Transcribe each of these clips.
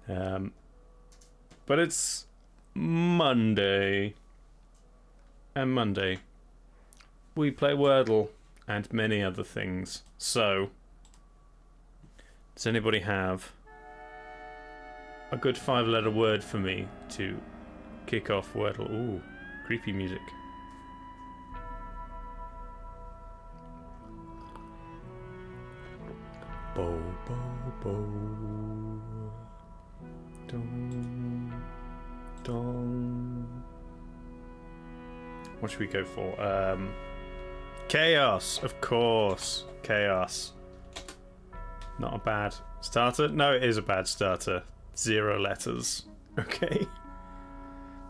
But it's Monday. And Monday, we play Wordle and many other things. So, does anybody have a good 5-letter word for me to kick off Wordle? Ooh, creepy music. Bo, bo, bo. Dong, dong. What should we go for? Chaos, of course. Chaos. Not a bad starter. No, it is a bad starter. 0 letters. Okay.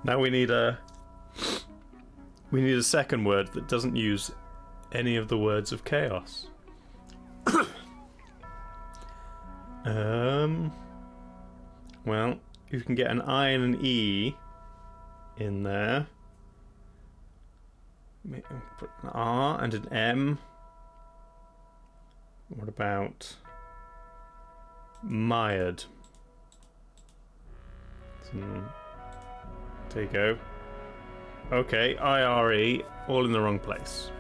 Now we need a second word that doesn't use any of the words of chaos. Well, you can get an I and an E in there. Put an R and an M. What about mired? There you go. Okay, IRE, all in the wrong place.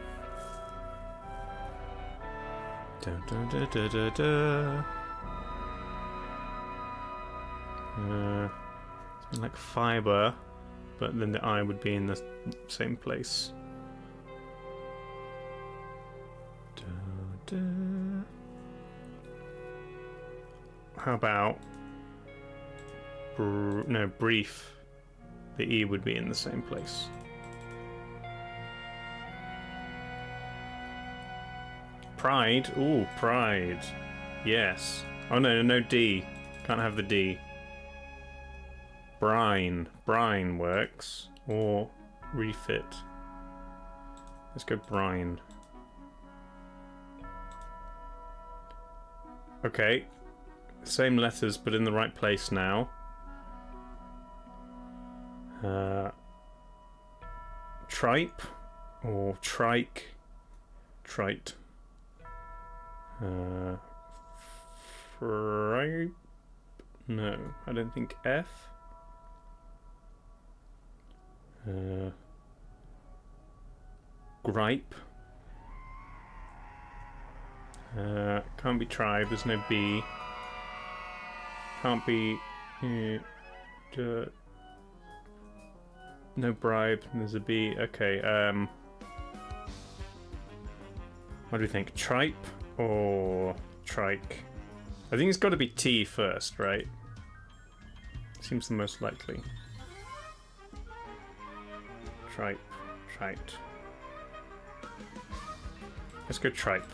Dun, dun, dun, dun, dun, dun. Something like fiber, but then the I would be in the same place. Dun, dun. How about brief? The E would be in the same place. Pride. Ooh, pride. Yes. Oh no, no D. Can't have the D. Brine. Brine works. Or refit. Let's go brine. Okay. Same letters, but in the right place now. Tripe or trike. Trite. Fripe? No, I don't think F. Gripe. Can't be tribe, there's no B. Can't be no bribe, there's a B. Okay, what do you think? Tripe or trike? I think it's got to be T first, right? Seems the most likely. Tripe, trite. Let's go tripe.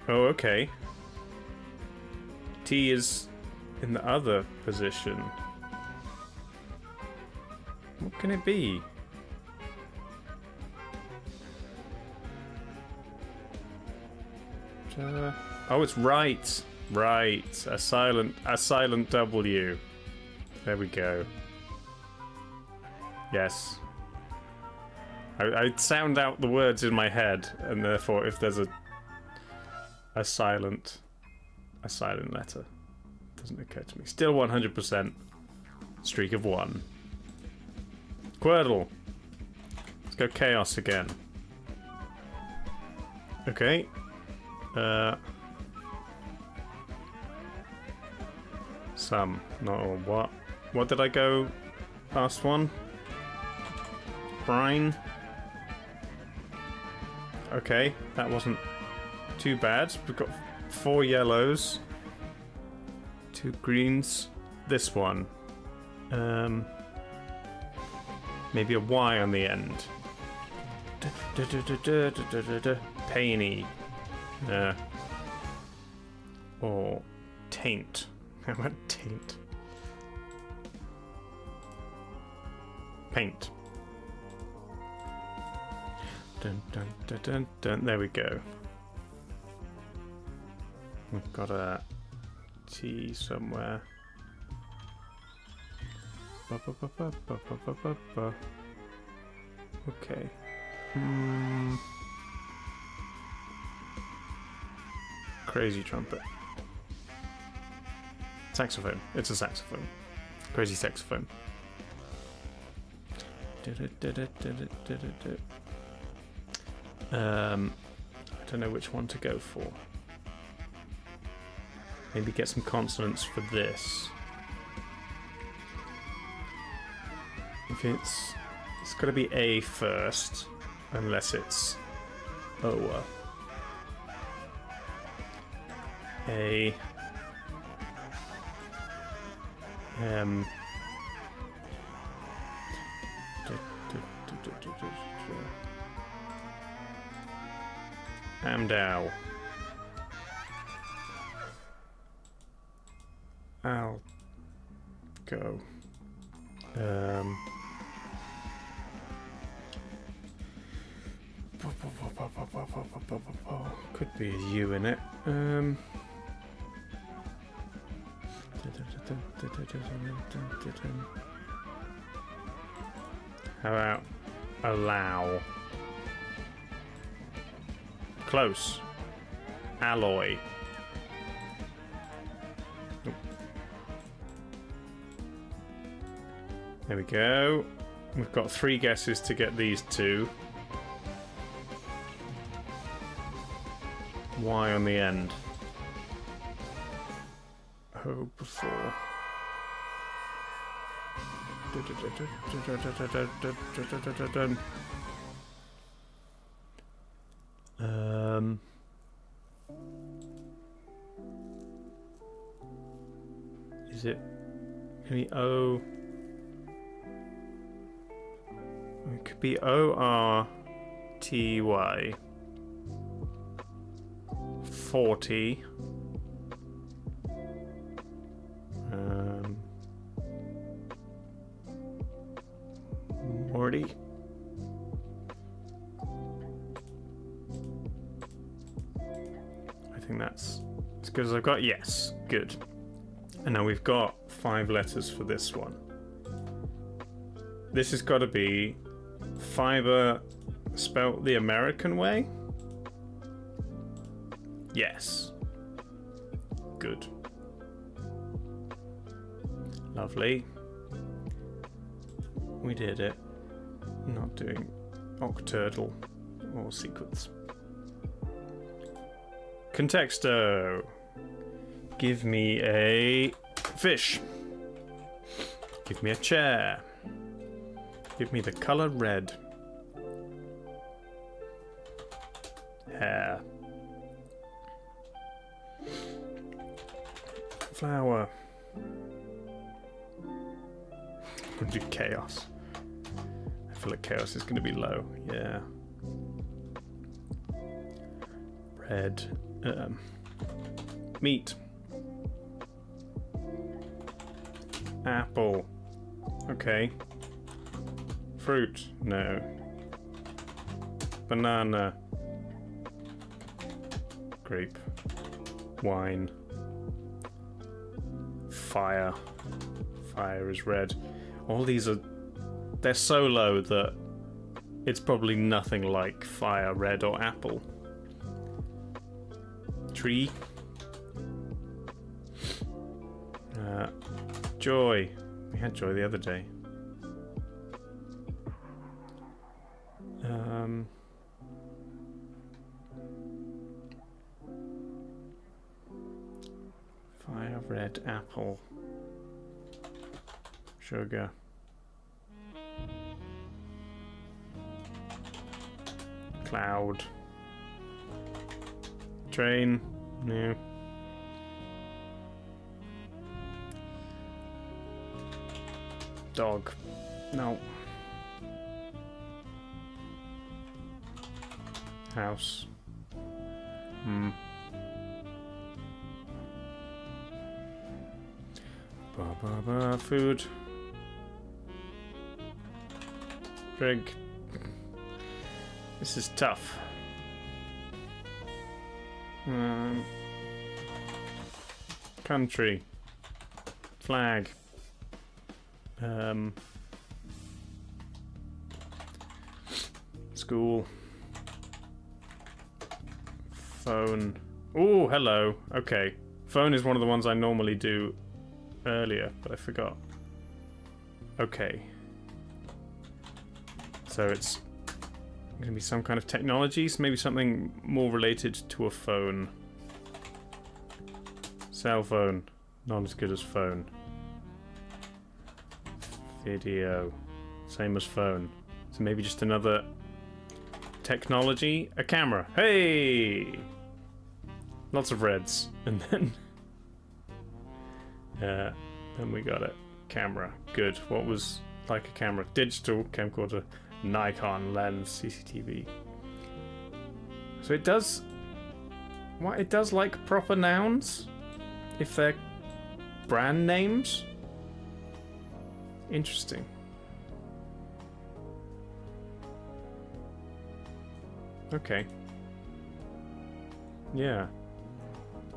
Oh, okay. T is in the other position. What can it be? Oh, it's right. Right. A silent W. There we go. Yes. I'd sound out the words in my head, and therefore if there's a silent letter, it doesn't occur to me. Still 100%. Streak of 1. Quirtle. Let's go chaos again. Okay. Some. No, what? What did I go last one? Brine. Okay, that wasn't too bad. We've got 4 yellows. 2 greens. This one. Maybe a Y on the end. Painy. Or taint. How about taint? Paint. Dun, dun, dun, dun, dun. There we go. We've got a T somewhere. Ba, ba, ba, ba, ba, ba, ba, ba. Okay. Crazy trumpet. Saxophone. It's a saxophone. Crazy saxophone. I don't know which one to go for. Maybe get some consonants for this. If it's got to be A first, unless it's O. A. Amdow. I'll go. Could be a U in it. How about allow? Close. Alloy. Oop. There we go. We've got 3 guesses to get these 2. Y on the end. Oh, before. Is it maybe O? It could be ORTY 40. Morty. I think that's as good as I've got. Yes, good. And now we've got 5 letters for this one. This has got to be fiber spelt the American way. Yes. Good. Lovely. We did it. Not doing octurtle or sequence. Contexto. Give me a fish. Give me a chair. Give me the color red. Hair. Flower. We'll do chaos. I feel like chaos is going to be low. Yeah. Red. Meat. Apple. Okay. Fruit. No. Banana. Grape. Wine. Fire. Fire is red. All these are... They're so low that it's probably nothing like fire, red, or apple. Tree. Joy. We had joy the other day. Fire, red, apple. Sugar. Cloud. Train. No. Dog. No. House. Food. Drink. This is tough. Country. Flag. School. Phone. Oh, hello. Okay. Phone is one of the ones I normally do earlier, but I forgot. Okay. So it's going to be some kind of technologies, maybe something more related to a phone. Cell phone, not as good as phone. Video, same as phone. So maybe just another technology. A camera. Hey! Lots of reds. And then we got it. Camera. Good. What was like a camera? Digital camcorder. Nikon lens. CCTV. So it does... What? It does like proper nouns? If they're brand names? Interesting. Okay. Yeah.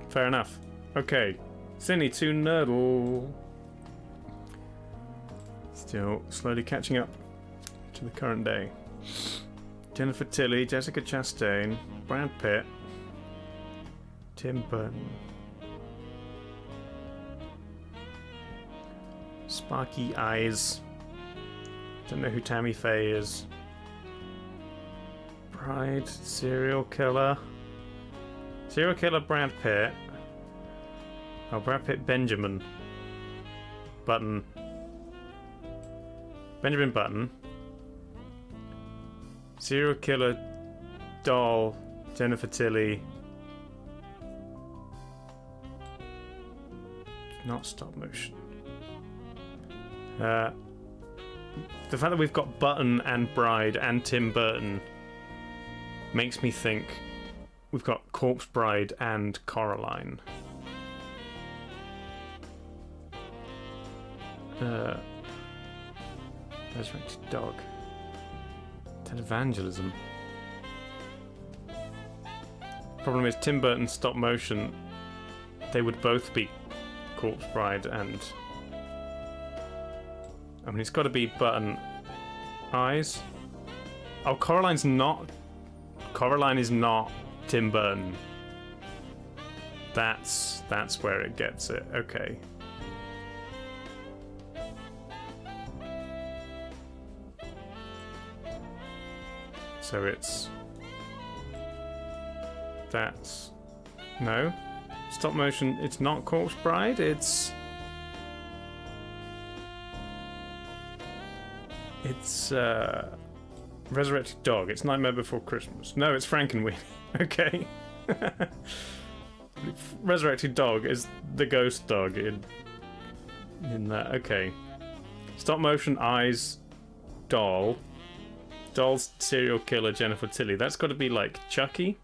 Fair enough. Okay. Cinny to Nerdle. Still slowly catching up to the current day. Jennifer Tilly, Jessica Chastain, Brad Pitt, Tim Burton. Sparky eyes. Don't know who Tammy Faye is. Bride, serial killer. Serial killer Brad Pitt. Oh, Brad Pitt, Benjamin Button. Benjamin Button. Serial killer doll, Jennifer Tilly. Not stop motion. The fact that we've got Button and Bride and Tim Burton makes me think we've got Corpse Bride and Coraline. Resurrected Dog. Televangelism. Problem is, Tim Burton stop motion, they would both be Corpse Bride and... I mean, it's got to be Button. Eyes. Oh, Coraline's not... Coraline is not Tim Burton. That's where it gets it. Okay. So it's... That's... No. Stop motion, it's not Corpse Bride, it's... It's, Resurrected Dog. It's Nightmare Before Christmas. No, it's Frankenweenie. Okay. Resurrected Dog is the ghost dog in that. Okay. Stop motion, eyes, doll. Doll's serial killer, Jennifer Tilly. That's got to be like Chucky.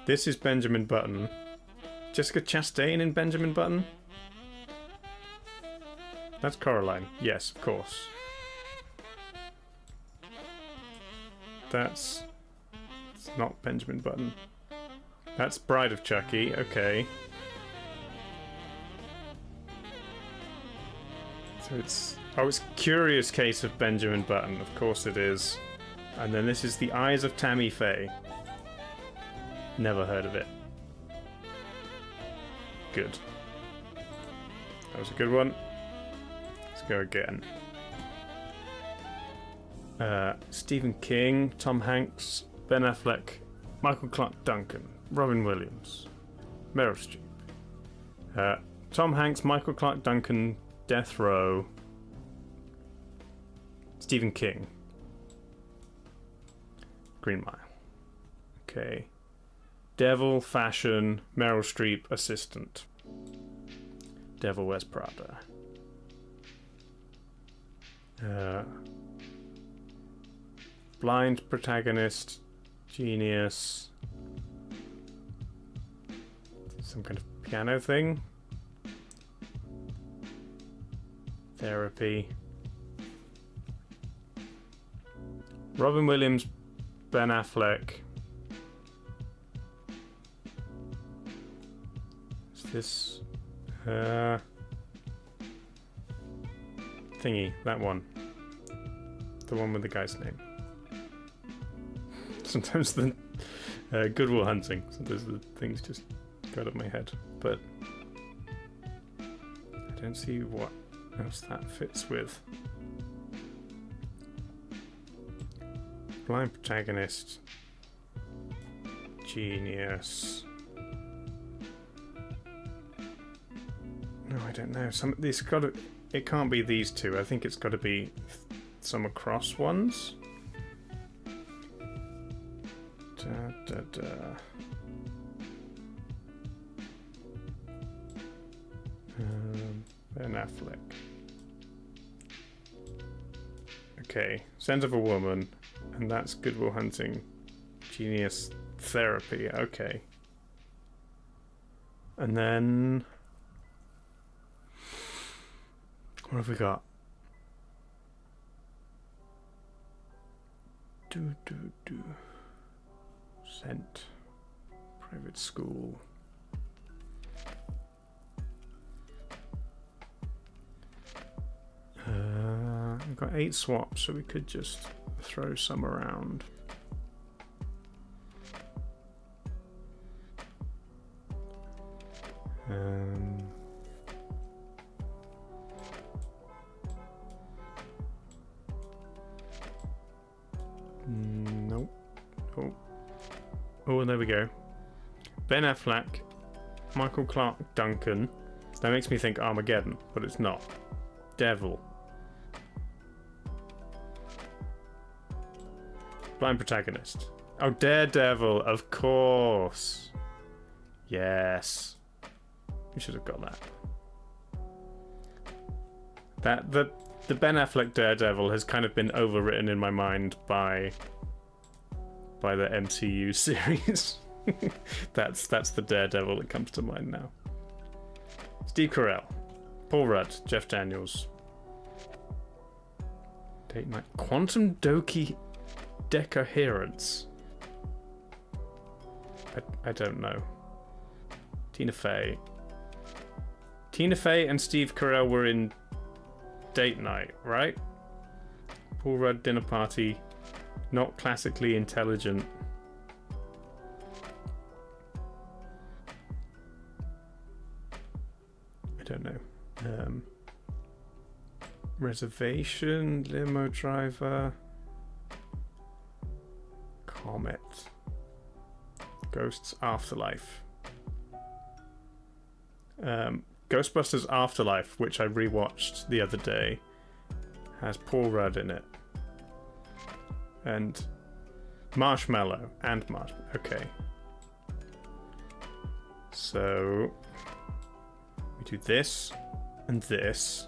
This is Benjamin Button. Jessica Chastain in Benjamin Button. That's Coraline. Yes, of course. It's not Benjamin Button. That's Bride of Chucky. Okay. So it's... Oh, it's Curious Case of Benjamin Button. Of course it is. And then this is The Eyes of Tammy Faye. Never heard of it. Good. That was a good one. Let's go again. Stephen King, Tom Hanks, Ben Affleck, Michael Clark Duncan, Robin Williams, Meryl Streep. Tom Hanks, Michael Clark Duncan, Death Row, Stephen King, Green Mile. Okay. Devil, Fashion, Meryl Streep, Assistant. Devil Wears Prada. Blind Protagonist, Genius. Some kind of piano thing. Therapy. Robin Williams, Ben Affleck. Is this... thingy, that one. The one with the guy's name. Sometimes the Good Will Hunting. Sometimes the things just go out of my head. But don't see what else that fits with. Blind protagonist. Genius. No, I don't know. It can't be these two. I think it's got to be some across ones. Ben Affleck. Okay, Scent of a Woman, and that's Good Will Hunting. Genius Therapy. Okay, and then what have we got? Scent. Private School. We've got 8 swaps, so we could just throw some around. Nope. Oh, there we go. Ben Affleck, Michael Clark Duncan. That makes me think Armageddon, but it's not. Devil. Blind protagonist. Oh, Daredevil, of course. Yes. We should have got that. The Ben Affleck Daredevil has kind of been overwritten in my mind by the MCU series. that's the Daredevil that comes to mind now. Steve Carell, Paul Rudd, Jeff Daniels. Date night. Quantum decoherence. I don't know. Tina Fey and Steve Carell were in Date Night, right? Paul Rudd, Dinner Party. Not classically intelligent. I don't know. Reservation, Limo Driver, Comet, Ghosts Afterlife. Ghostbusters Afterlife, which I rewatched the other day, has Paul Rudd in it. And Marshmallow. Okay. So we do this and this.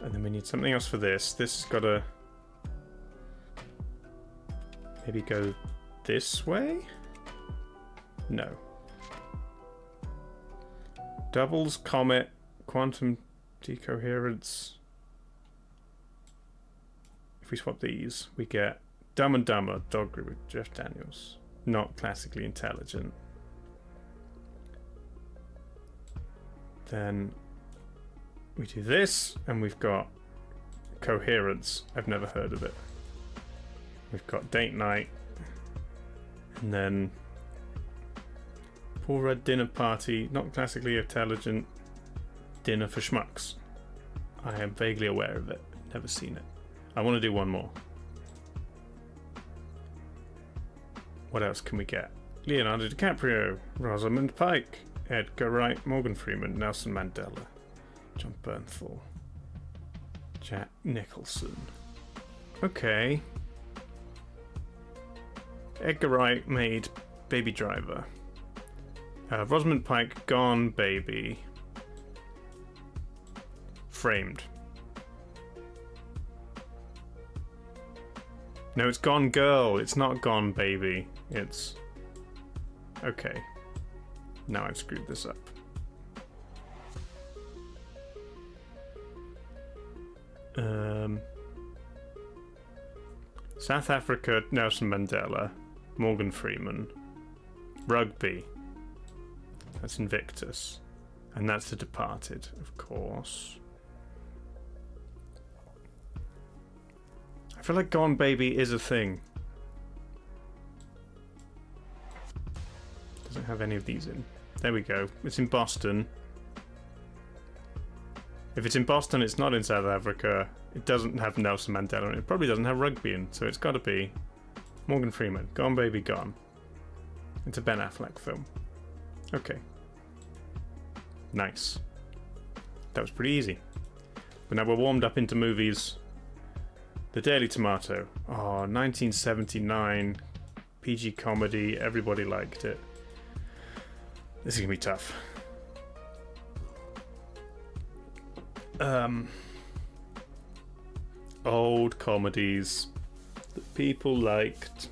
And then we need something else for this. This has got to maybe go this way? No. Doubles, Comet, Quantum Decoherence. If we swap these, we get Dumb and Dumber, Doggery with Jeff Daniels. Not classically intelligent. Then we do this, and we've got Coherence. I've never heard of it. We've got Date Night, and then Paul Rudd Dinner Party, not classically intelligent. Dinner for Schmucks. I am vaguely aware of it, never seen it. I want to do one more. What else can we get? Leonardo DiCaprio, Rosamund Pike, Edgar Wright, Morgan Freeman, Nelson Mandela, John Bernthal, Jack Nicholson. Okay. Edgar Wright made Baby Driver. Rosamund Pike, Gone Baby. Framed. No, it's Gone Girl. It's not Gone Baby. It's... Okay. Now I've screwed this up. South Africa, Nelson Mandela, Morgan Freeman. Rugby. That's Invictus. And that's The Departed, of course. I feel like Gone Baby is a thing. Doesn't have any of these in. There we go. It's in Boston. If it's in Boston, it's not in South Africa. It doesn't have Nelson Mandela, and it probably doesn't have rugby in, so it's got to be Morgan Freeman. Gone Baby Gone. It's a Ben Affleck film. Okay. Nice. That was pretty easy. But now we're warmed up into movies. The Daily Tomato. Oh, 1979. PG comedy. Everybody liked it. This is going to be tough. Old comedies that people liked.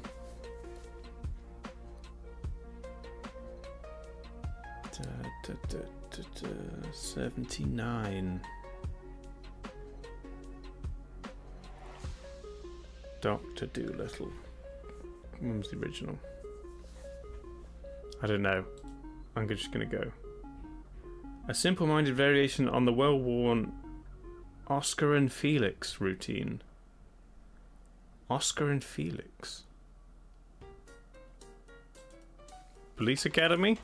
Da, da, da, da, da, 79. Dr. Dolittle. When was the original? I don't know. I'm just gonna go. A simple-minded variation on the well-worn Oscar and Felix routine. Oscar and Felix. Police Academy?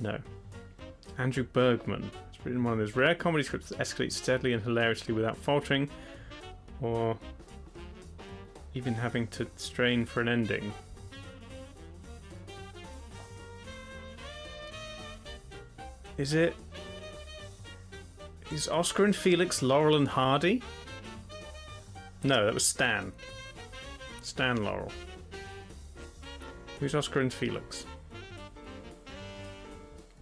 No. Andrew Bergman. It's written one of those rare comedy scripts that escalates steadily and hilariously without faltering or even having to strain for an ending. Is Oscar and Felix Laurel and Hardy? No, that was Stan. Stan Laurel. Who's Oscar and Felix?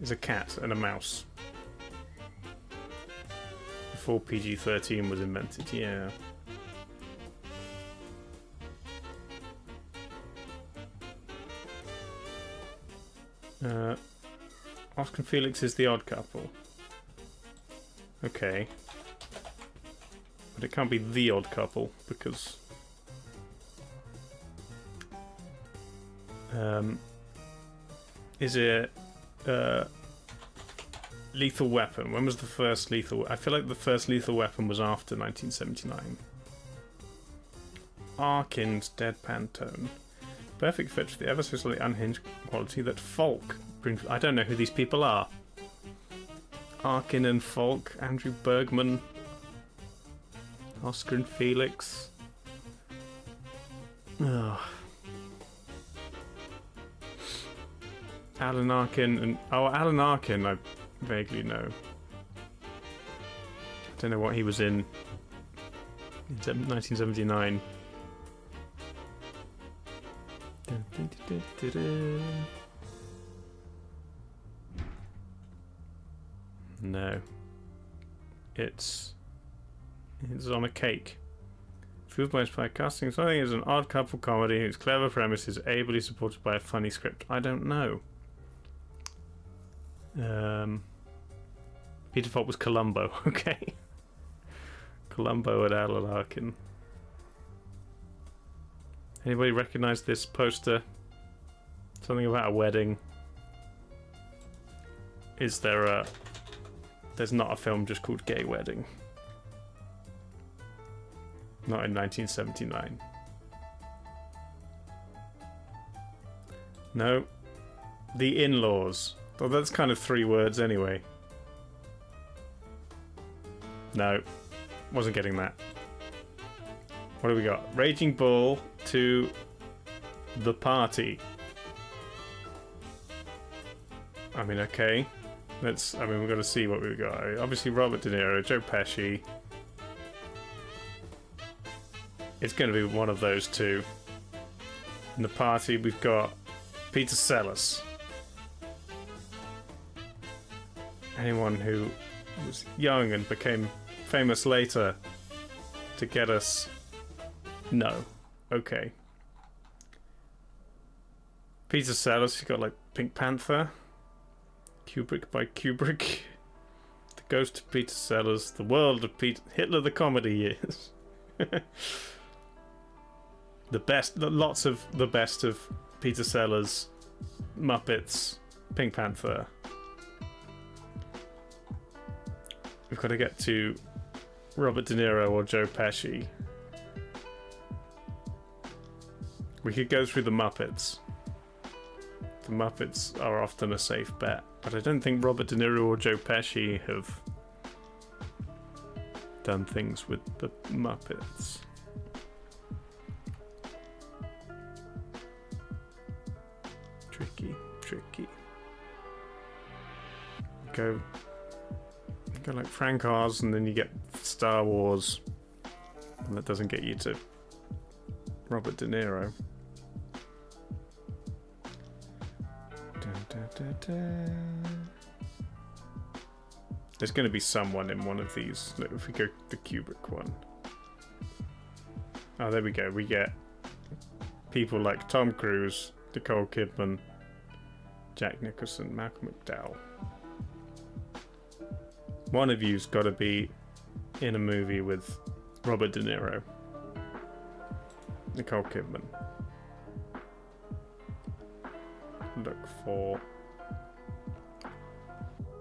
There's a cat and a mouse. Before PG-13 was invented, yeah. Oscar and Felix is the odd couple. Okay. But it can't be the odd couple, because... is it... Lethal Weapon? When was the first Lethal... I feel like the first Lethal Weapon was after 1979. Arkin's deadpan tone. Perfect fit for the ever so slightly unhinged quality that Falk brings... I don't know who these people are. Arkin and Falk, Andrew Bergman, Oscar and Felix. Ugh. Alan Arkin and... Oh, Alan Arkin, I vaguely know. I don't know what he was in 1979. No. It's on a cake. Fueled by inspired casting, something is an odd couple comedy whose clever premise is ably supported by a funny script. I don't know. Peter Falk was Columbo. Okay. Columbo and Alan Arkin. Anybody recognize this poster? Something about a wedding. Is there a... There's not a film just called Gay Wedding. Not in 1979. No. The In-Laws. Well, that's kind of 3 words anyway. No. Wasn't getting that. What do we got? Raging Bull to The Party. I mean, okay. We've got to see what we've got. Obviously, Robert De Niro, Joe Pesci. It's going to be one of those two. In The Party, we've got Peter Sellers. Anyone who was young and became famous later to get us... No. Okay. Peter Sellers, you've got like Pink Panther. Kubrick by Kubrick. The Ghost of Peter Sellers. The World of Peter... Hitler the Comedy Years. The best... Lots of the best of Peter Sellers. Muppets. Pink Panther. We've got to get to Robert De Niro or Joe Pesci. We could go through the Muppets. the Muppets are often a safe bet, but I don't think Robert De Niro or Joe Pesci have done things with the Muppets. Tricky. Go like Frank Oz, and then you get Star Wars, and that doesn't get you to Robert De Niro. There's going to be someone in one of these. Look, if we go the Kubrick one. Oh, there we go. We get people like Tom Cruise, Nicole Kidman, Jack Nicholson, Malcolm McDowell. One of you's got to be in a movie with Robert De Niro, Nicole Kidman. Look for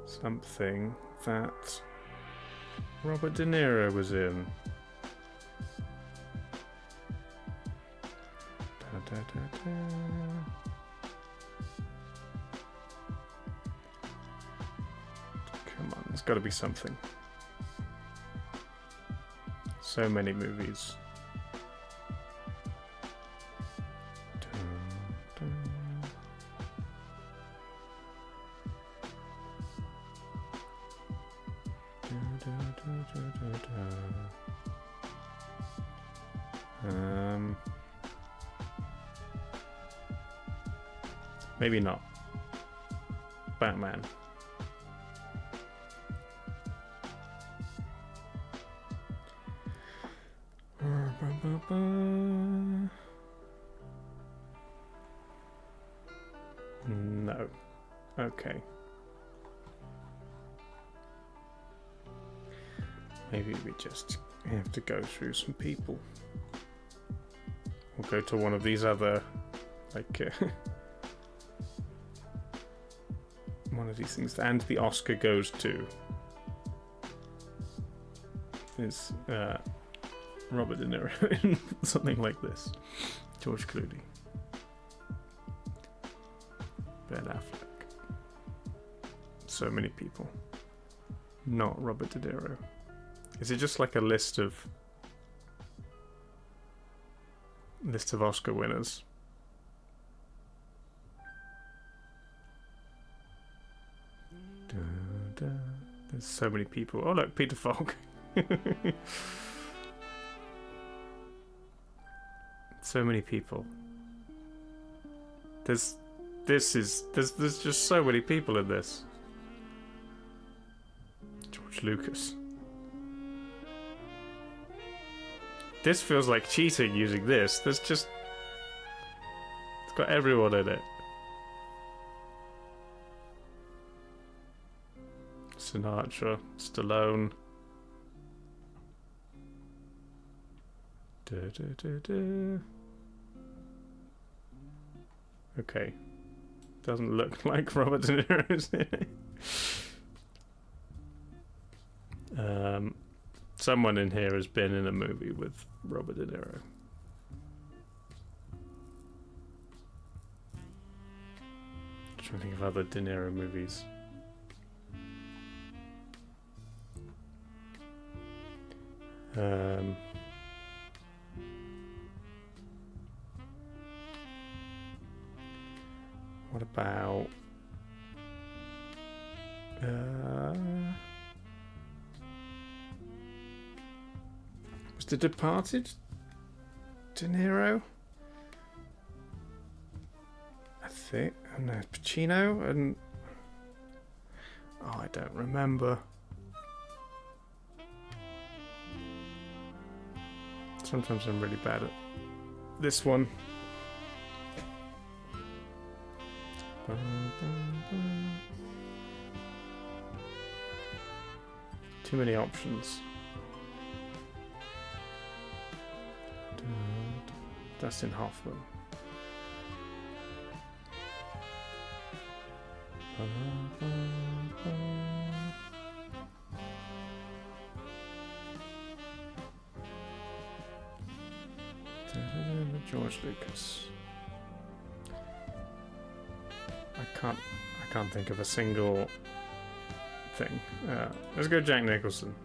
something that Robert De Niro was in. Come on, there's got to be something. So many movies. Maybe not. Batman. No. Okay. Maybe we just have to go through some people. We'll go to one of these other, like, one of these things. And the Oscar goes to is Robert De Niro in something like this. George Clooney. Ben Affleck. So many people. Not Robert De Niro. Is it just like a list of Oscar winners? There's so many people. Oh look, Peter Falk. So many people. There's just so many people in this. George Lucas. This feels like cheating using this. It's got everyone in it. Sinatra, Stallone. Okay. Doesn't look like Robert De Niro's in it. Someone in here has been in a movie with Robert De Niro. I'm trying to think of other De Niro movies. What about was The Departed De Niro? I think. And Pacino and I don't remember. Sometimes I'm really bad at this one. Too many options. Dustin Hoffman. George Lucas. I can't think of a single thing. Let's go Jack Nicholson.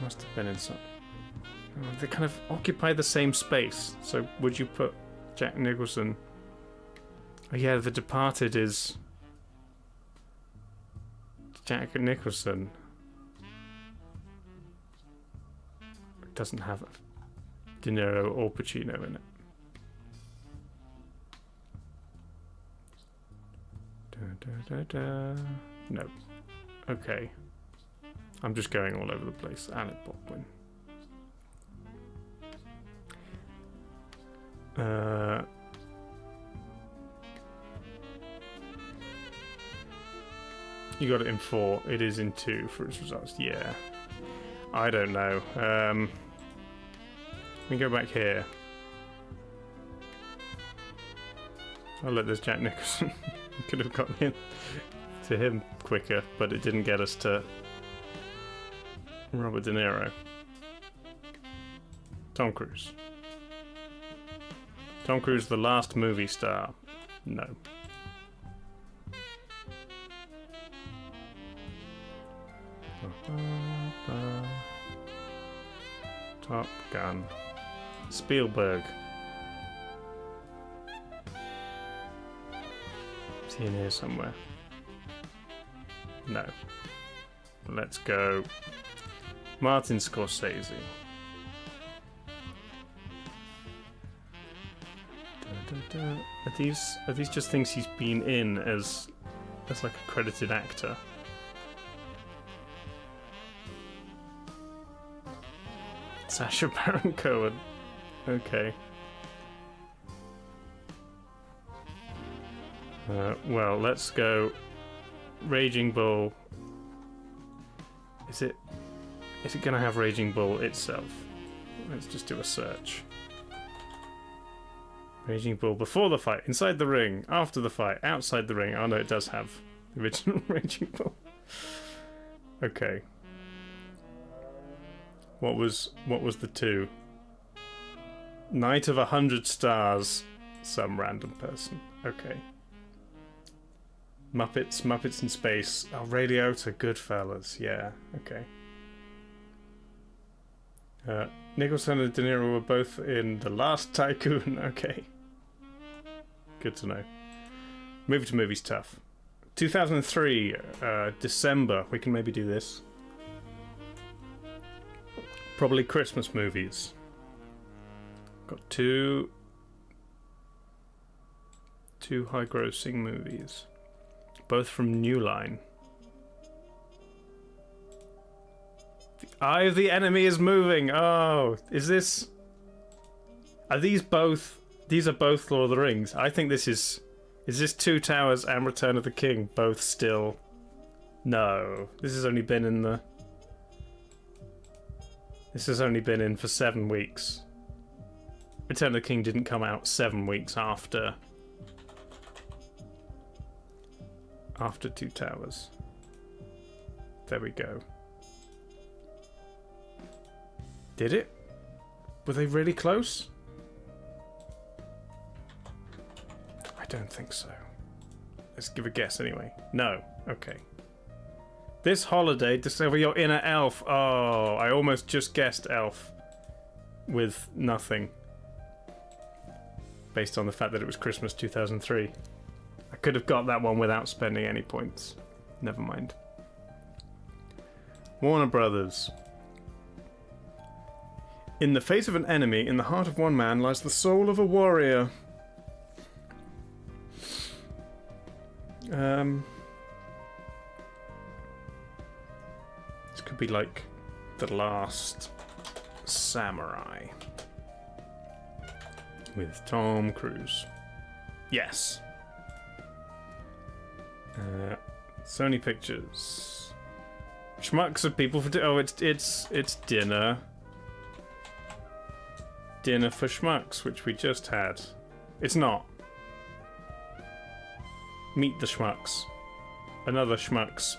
Must have been in some. They kind of occupy the same space. So would you put Jack Nicholson? Oh yeah, The Departed is Jack Nicholson. It doesn't have De Niro or Pacino in it. No. Okay. I'm just going all over the place. Alec Baldwin. You got it in 4. It is in 2 for its results. Yeah. I don't know. Let me go back here. I'll let this Jack Nicholson. Could have gotten in to him quicker, but it didn't get us to Robert De Niro. Tom Cruise. Tom Cruise, the last movie star. No. Top Gun. Spielberg. Is he in here somewhere? No. Let's go Martin Scorsese. Are these just things he's been in as like a credited actor? Sacha Baron Cohen. Okay. Well, let's go Raging Bull. Is it gonna have Raging Bull itself? Let's just do a search. Raging Bull before the fight, inside the ring, after the fight, outside the ring. Oh no, it does have the original Raging Bull. Okay. What was the 2? Night of 100 Stars. Some random person. Okay. Muppets in Space. Oh, Ray Liotta, Goodfellas. Yeah. Okay. Nicholson and De Niro were both in The Last Tycoon. Okay. Good to know. Movie to movie's tough. 2003, December. We can maybe do this. Probably Christmas movies. Got two high-grossing movies. Both from New Line. The Eye of the Enemy is moving. Oh, is this... Are these both... These are both Lord of the Rings. I think this is... Is this Two Towers and Return of the King both still... No. This has only been in the... This has only been in for 7 weeks. Return of the King didn't come out 7 weeks after... After Two Towers. There we go. Did it? Were they really close? I don't think so. Let's give a guess anyway. No. Okay. This holiday, discover your inner elf. Oh, I almost just guessed elf. With nothing. Based on the fact that it was Christmas 2003. I could have got that one without spending any points. Never mind. Warner Brothers. In the face of an enemy, in the heart of one man, lies the soul of a warrior. This could be like The Last Samurai. With Tom Cruise. Yes. Sony Pictures. Schmucks of people for it's dinner. Dinner for Schmucks, which we just had. It's not. Meet the Schmucks. Another Schmucks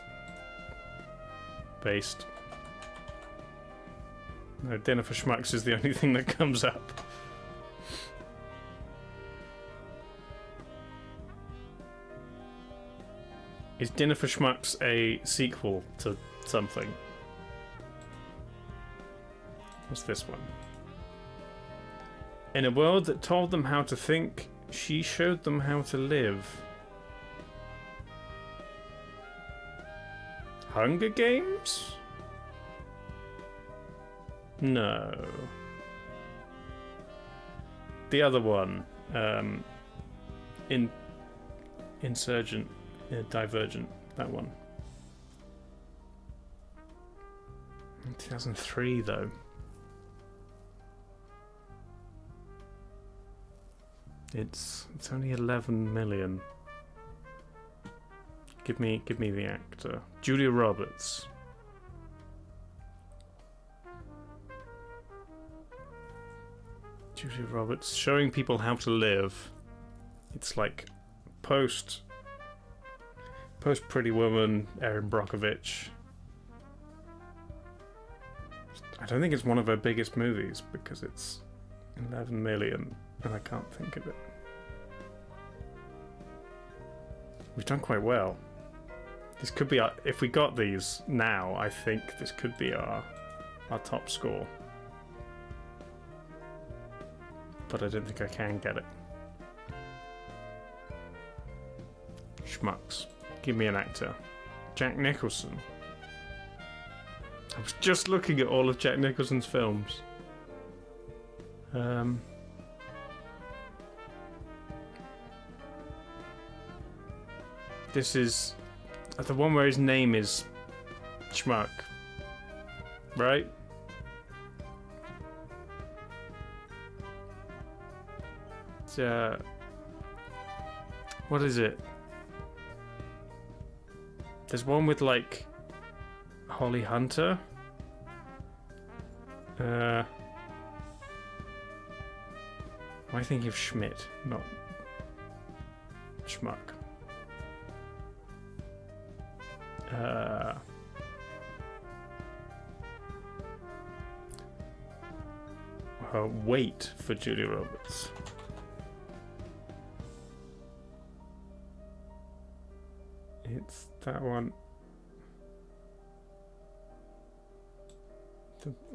based. No, Dinner for Schmucks is the only thing that comes up. Is Dinner for Schmucks a sequel to something? What's this one? In a world that told them how to think, she showed them how to live. Hunger Games? No. The other one. Insurgent. Divergent. That one. 2003 though. It's only 11 million. Give me the actor. Julia Roberts. Julia Roberts showing people how to live. It's like post Pretty Woman, Erin Brockovich. I don't think it's one of her biggest movies because it's 11 million and I can't think of it. We've done quite well. This could be our, if we got these now, I think this could be our top score. But I don't think I can get it. Schmucks. Give me an actor. Jack Nicholson. I was just looking at all of Jack Nicholson's films. This is the one where his name is Schmuck, right? It's, what is it? There's one with like Holly Hunter. Am I thinking of Schmidt, not Schmuck? Wait for Julia Roberts. It's that one.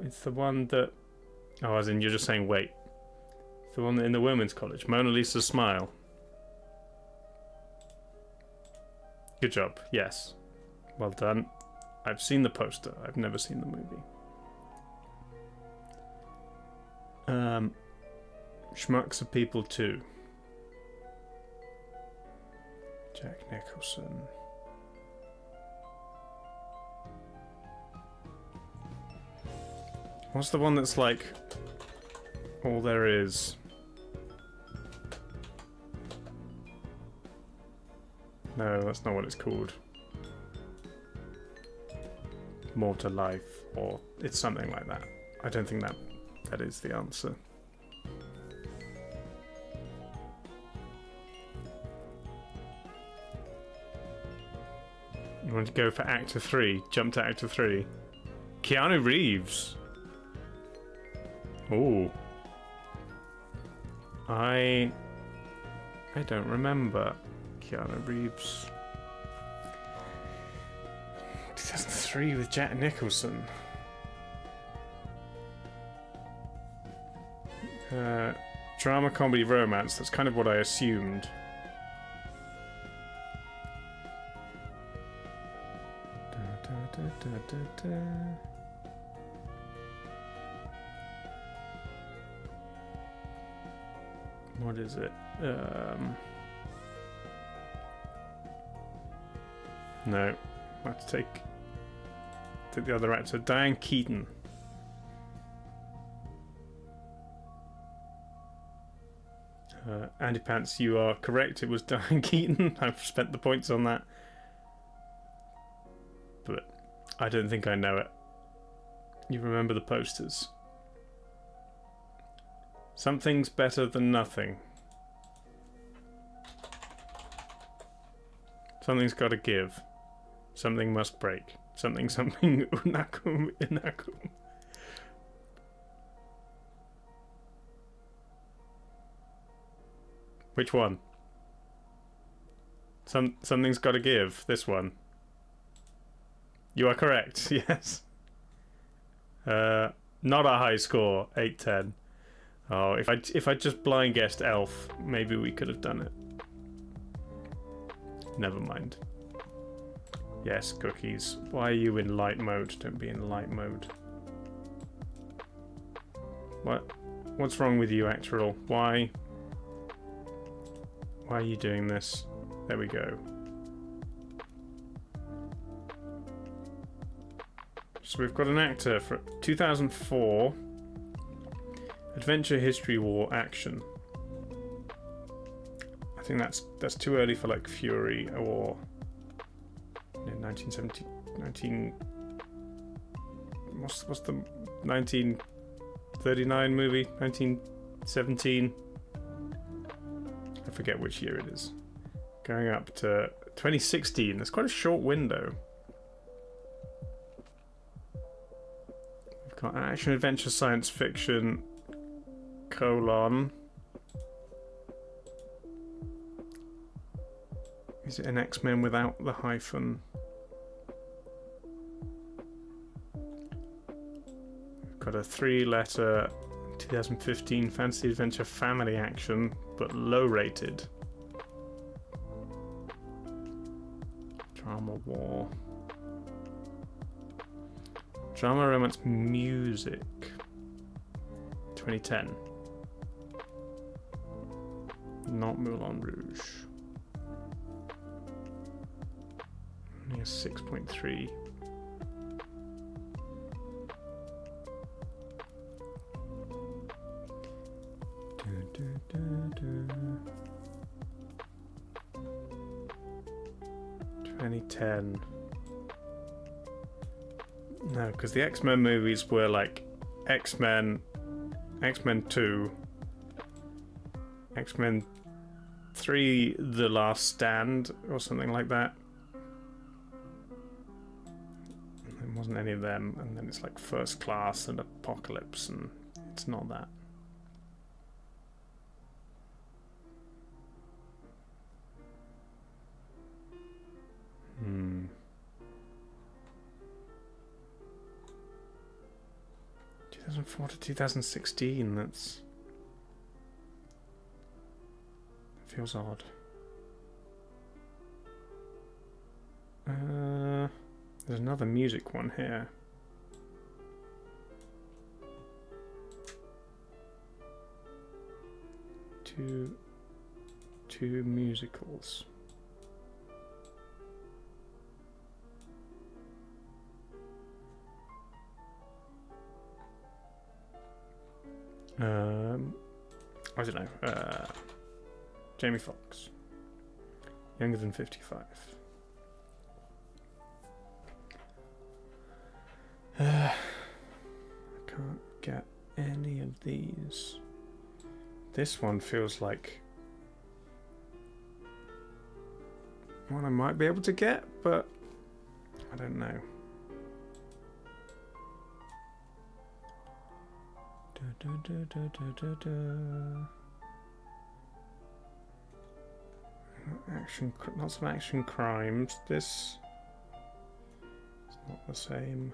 It's the one that... Oh, as in you're just saying wait. It's the one in the women's college. Mona Lisa's Smile. Good job. Yes. Well done. I've seen the poster. I've never seen the movie. Schmucks are people too. Jack Nicholson. What's the one that's like all there is? No, that's not what it's called. More to Life, or it's something like that. I don't think that is the answer. You want to go for actor 3? Jump to actor 3. Keanu Reeves. Ooh. I don't remember Keanu Reeves. 2003 with Jack Nicholson. Drama, comedy, romance. That's kind of what I assumed. What is it? No. I have to take the other actor. Diane Keaton. Andy Pants, you are correct. It was Diane Keaton. I've spent the points on that. But I don't think I know it. You remember the posters. Something's better than nothing. Something's got to give. Something must break. Something unakum inakum. Which one? Something's got to give. This one. You are correct. Yes. Not a high score. 8-10. Oh, if I just blind guessed elf, maybe we could have done it. Never mind. Yes, cookies. Why are you in light mode? Don't be in light mode. What? What's wrong with you, Actual? Why are you doing this? There we go. So we've got an actor for 2004. Adventure, History, War, Action. I think that's too early for like Fury or 1970. What's the 1939 movie? 1917. I forget which year it is. Going up to 2016. That's quite a short window. We've got action, adventure, science fiction, colon. Is it an X-Men without the hyphen? We've got a 3-letter 2015 fantasy adventure family action, but low rated. Drama, war. Drama, romance, music. 2010. Not Moulin Rouge. Only a 6.3. Do, do, do. 2010. No, because the X-Men movies were like X-Men, X-Men 2, X-Men 3, The Last Stand, or something like that. There wasn't any of them, and then it's like First Class and Apocalypse, and it's not that. Hmm. 2004 to 2016, that feels odd. There's another music one here. Two musicals. I don't know. Jamie Foxx. Younger than 55. I can't get any of these. This one feels like one I might be able to get, but I don't know. Action, lots of action crimes. This is not the same.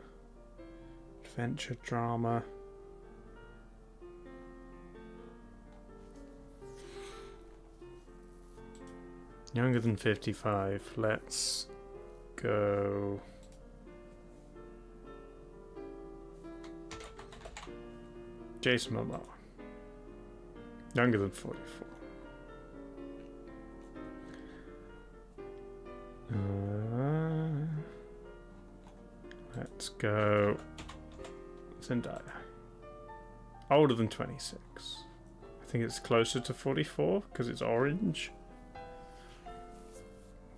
Adventure drama. Younger than 55. Let's go. Jason Momoa. Younger than 44. Let's go. Zendaya. Older than 26. I think it's closer to 44 because it's orange.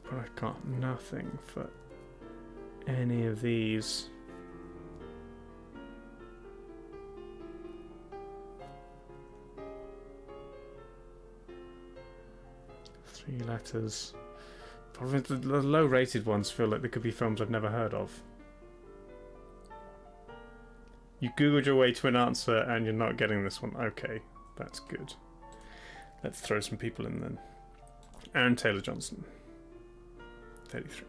But I got nothing for any of these. Three letters. Probably the low-rated ones feel like they could be films I've never heard of. You googled your way to an answer and you're not getting this one. Okay, that's good. Let's throw some people in then. Aaron Taylor Johnson. 33.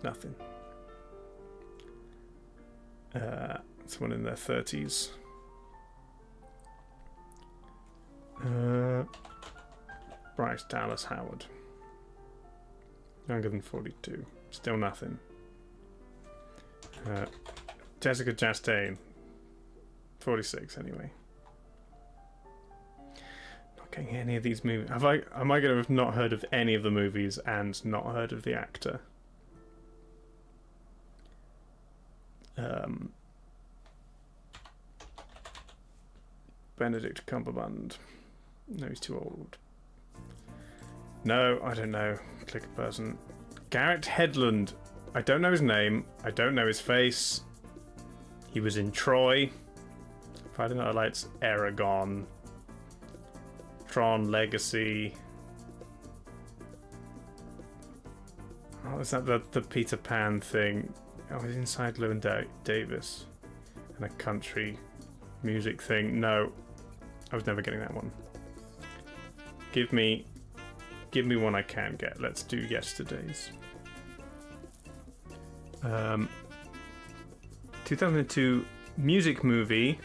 Nothing. Someone in their 30s. Bryce Dallas Howard. Younger than 42. Still nothing. Jessica Chastain. 46 anyway. Not getting any of these movies. Am I going to have not heard of any of the movies and not heard of the actor? Benedict Cumberbatch. No, he's too old. No, I don't know. Click a person. Garrett Hedlund. I don't know his name. I don't know his face. He was in Troy. Friday Night Lights, Aragon. Tron Legacy. Oh, is that the Peter Pan thing? Oh, he's inside Llewyn Davis. And a country music thing. No. I was never getting that one. Give me one I can get. Let's do yesterday's. 2002 music movie.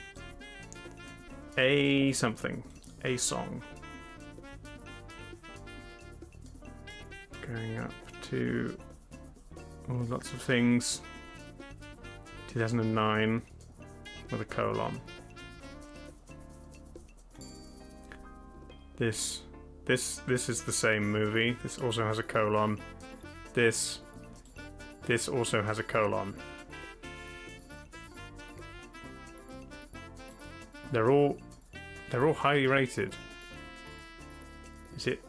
A something. A song. Going up to lots of things. 2009 with a colon. This is the same movie. This also has a colon. This also has a colon. They're all highly rated. Is it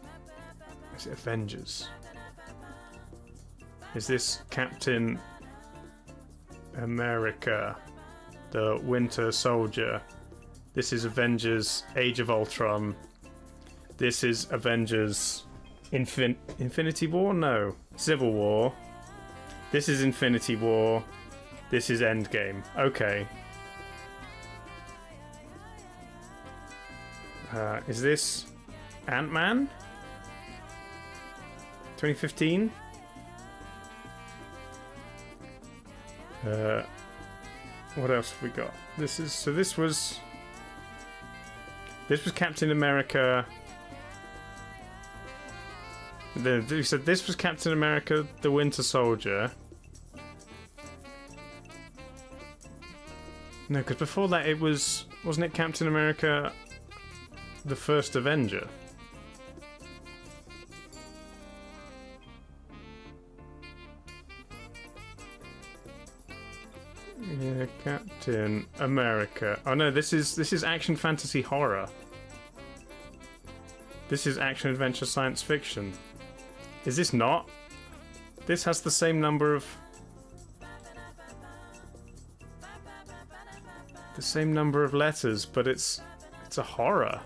Avengers? Is this Captain America, the Winter Soldier? This is Avengers Age of Ultron. This is Avengers Infinity War? No. Civil War. This is Infinity War. This is Endgame. Okay. Is this Ant-Man? 2015? What else have we got? This was Captain America. You said this was Captain America, the Winter Soldier. No, because before that wasn't it Captain America, the First Avenger? Yeah, Captain America. Oh no, this is action fantasy horror. This is action adventure science fiction. Is this not? This has the same number of letters, but it's a horror.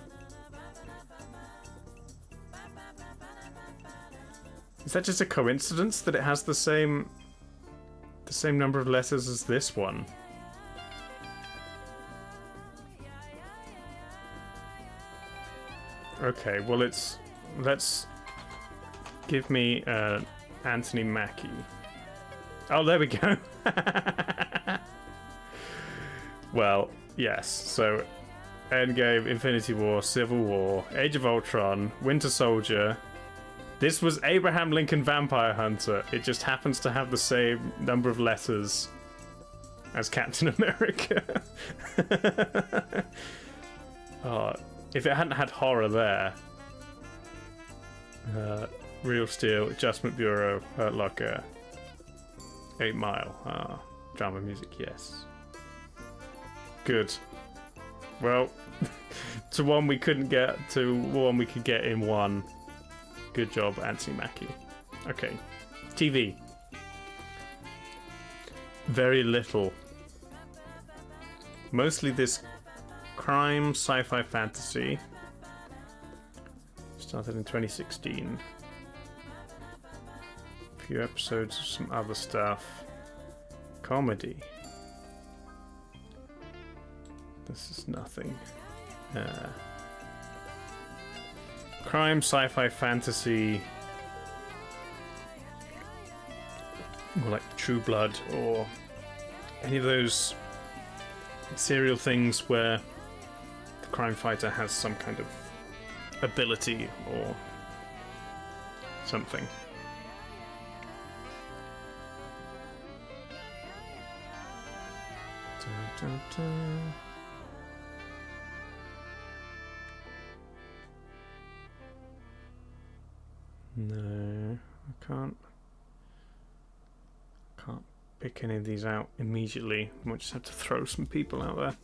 Is that just a coincidence that it has the same number of letters as this one? Okay, well let's give me Anthony Mackie. Oh, there we go. Well, yes. So, Endgame, Infinity War, Civil War, Age of Ultron, Winter Soldier. This was Abraham Lincoln Vampire Hunter. It just happens to have the same number of letters as Captain America. Oh, if it hadn't had horror there. Real Steel, Adjustment Bureau, Hurt Locker, 8 Mile. Drama music, yes. Good. Well, to one we couldn't get, to one we could get in one. Good job, Anthony Mackie. Okay. TV. Very little. Mostly this crime, sci-fi, fantasy. Started in 2016. A few episodes of some other stuff. Comedy. This is nothing. crime, sci-fi, fantasy, more like True Blood, or any of those serial things where the crime fighter has some kind of ability or something. Dun, dun. No, I can't pick any of these out immediately. I might just have to throw some people out there.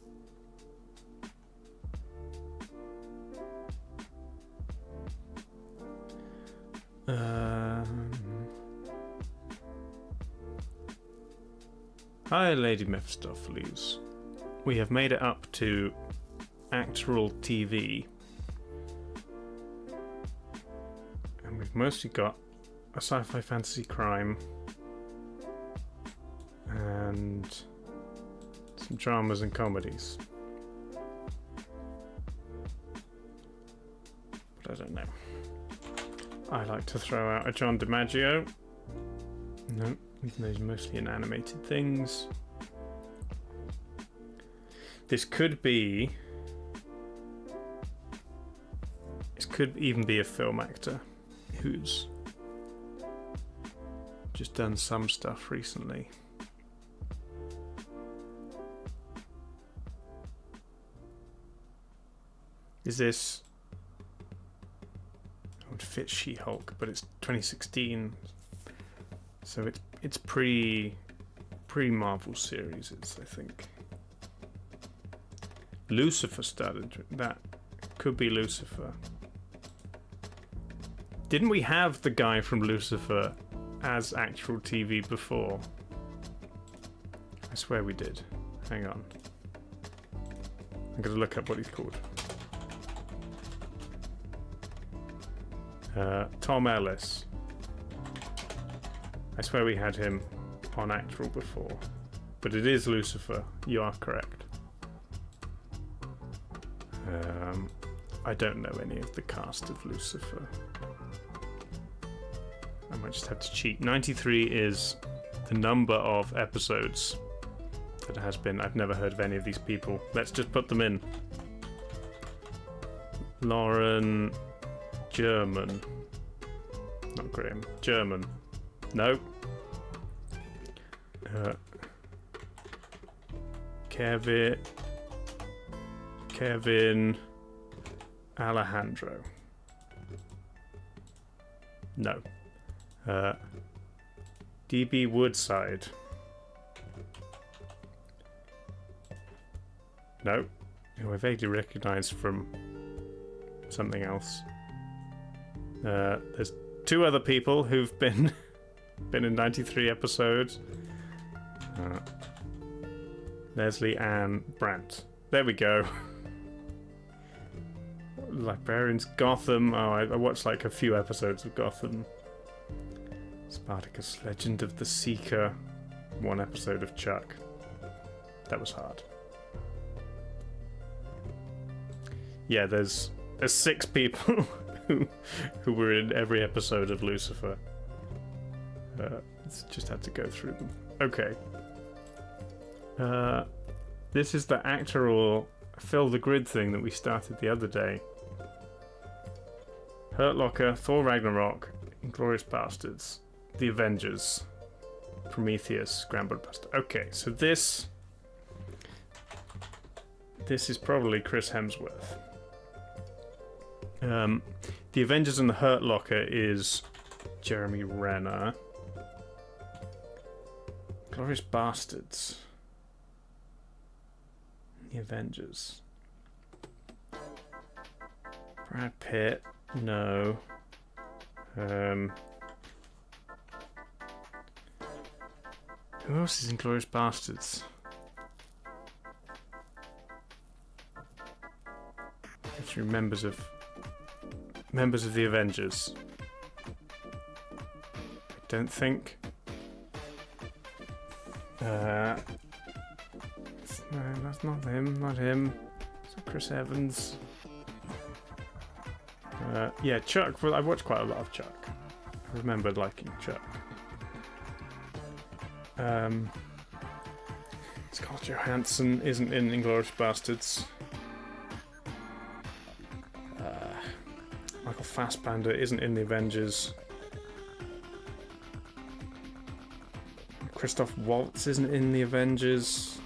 Hi, Lady Mephistopheles. We have made it up to actual TV. And we've mostly got a sci-fi fantasy crime and some dramas and comedies. But I don't know. I like to throw out a John DiMaggio. No, even though he's mostly in animated things. This could even be a film actor who's just done some stuff recently. Is this... It would fit She-Hulk, but it's 2016, so it's pre-Marvel series, I think. Lucifer started. That could be Lucifer. Didn't we have the guy from Lucifer as actual TV before? I swear we did. Hang on. I'm going to look up what he's called. Tom Ellis. I swear we had him on actual before. But it is Lucifer. You are correct. I don't know any of the cast of Lucifer. I might just have to cheat. 93 is the number of episodes that it has been. I've never heard of any of these people. Let's just put them in. Lauren German. Not Graham. German. No. Kevin Alejandro. No. DB Woodside. No. Who I vaguely recognise from something else. There's two other people who've been in 93 episodes. Leslie Ann Brandt. There we go. Librarians, Gotham. Oh, I watched like a few episodes of Gotham. Spartacus, Legend of the Seeker. One episode of Chuck. That was hard. Yeah, there's 6 people who were in every episode of Lucifer. Just had to go through them. Okay. This is the actor or fill the grid thing that we started the other day. Hurt Locker, Thor Ragnarok, Inglourious Bastards, The Avengers, Prometheus, Scrambled Bastard. Okay, so this is probably Chris Hemsworth. The Avengers and the Hurt Locker is Jeremy Renner. Inglourious Bastards. The Avengers. Brad Pitt. No. Who else is Inglourious Bastards? Actually, members of the Avengers. I don't think. No, that's not him. Not him. It's Chris Evans. Yeah, Chuck. Well, I watched quite a lot of Chuck. I remember liking Chuck. Scarlett Johansson isn't in Inglourious Bastards. Michael Fassbender isn't in the Avengers. Christoph Waltz isn't in the Avengers.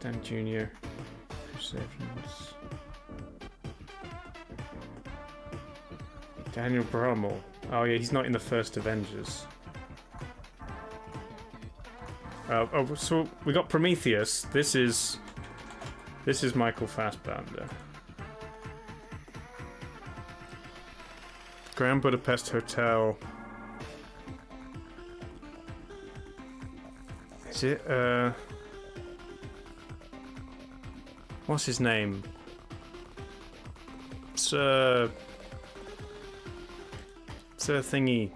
Dan Jr. Perseverance. Daniel Brummel. Oh yeah, he's not in the first Avengers. So we got Prometheus. This is Michael Fassbender. Grand Budapest Hotel. Is it what's his name? Sir Thingy.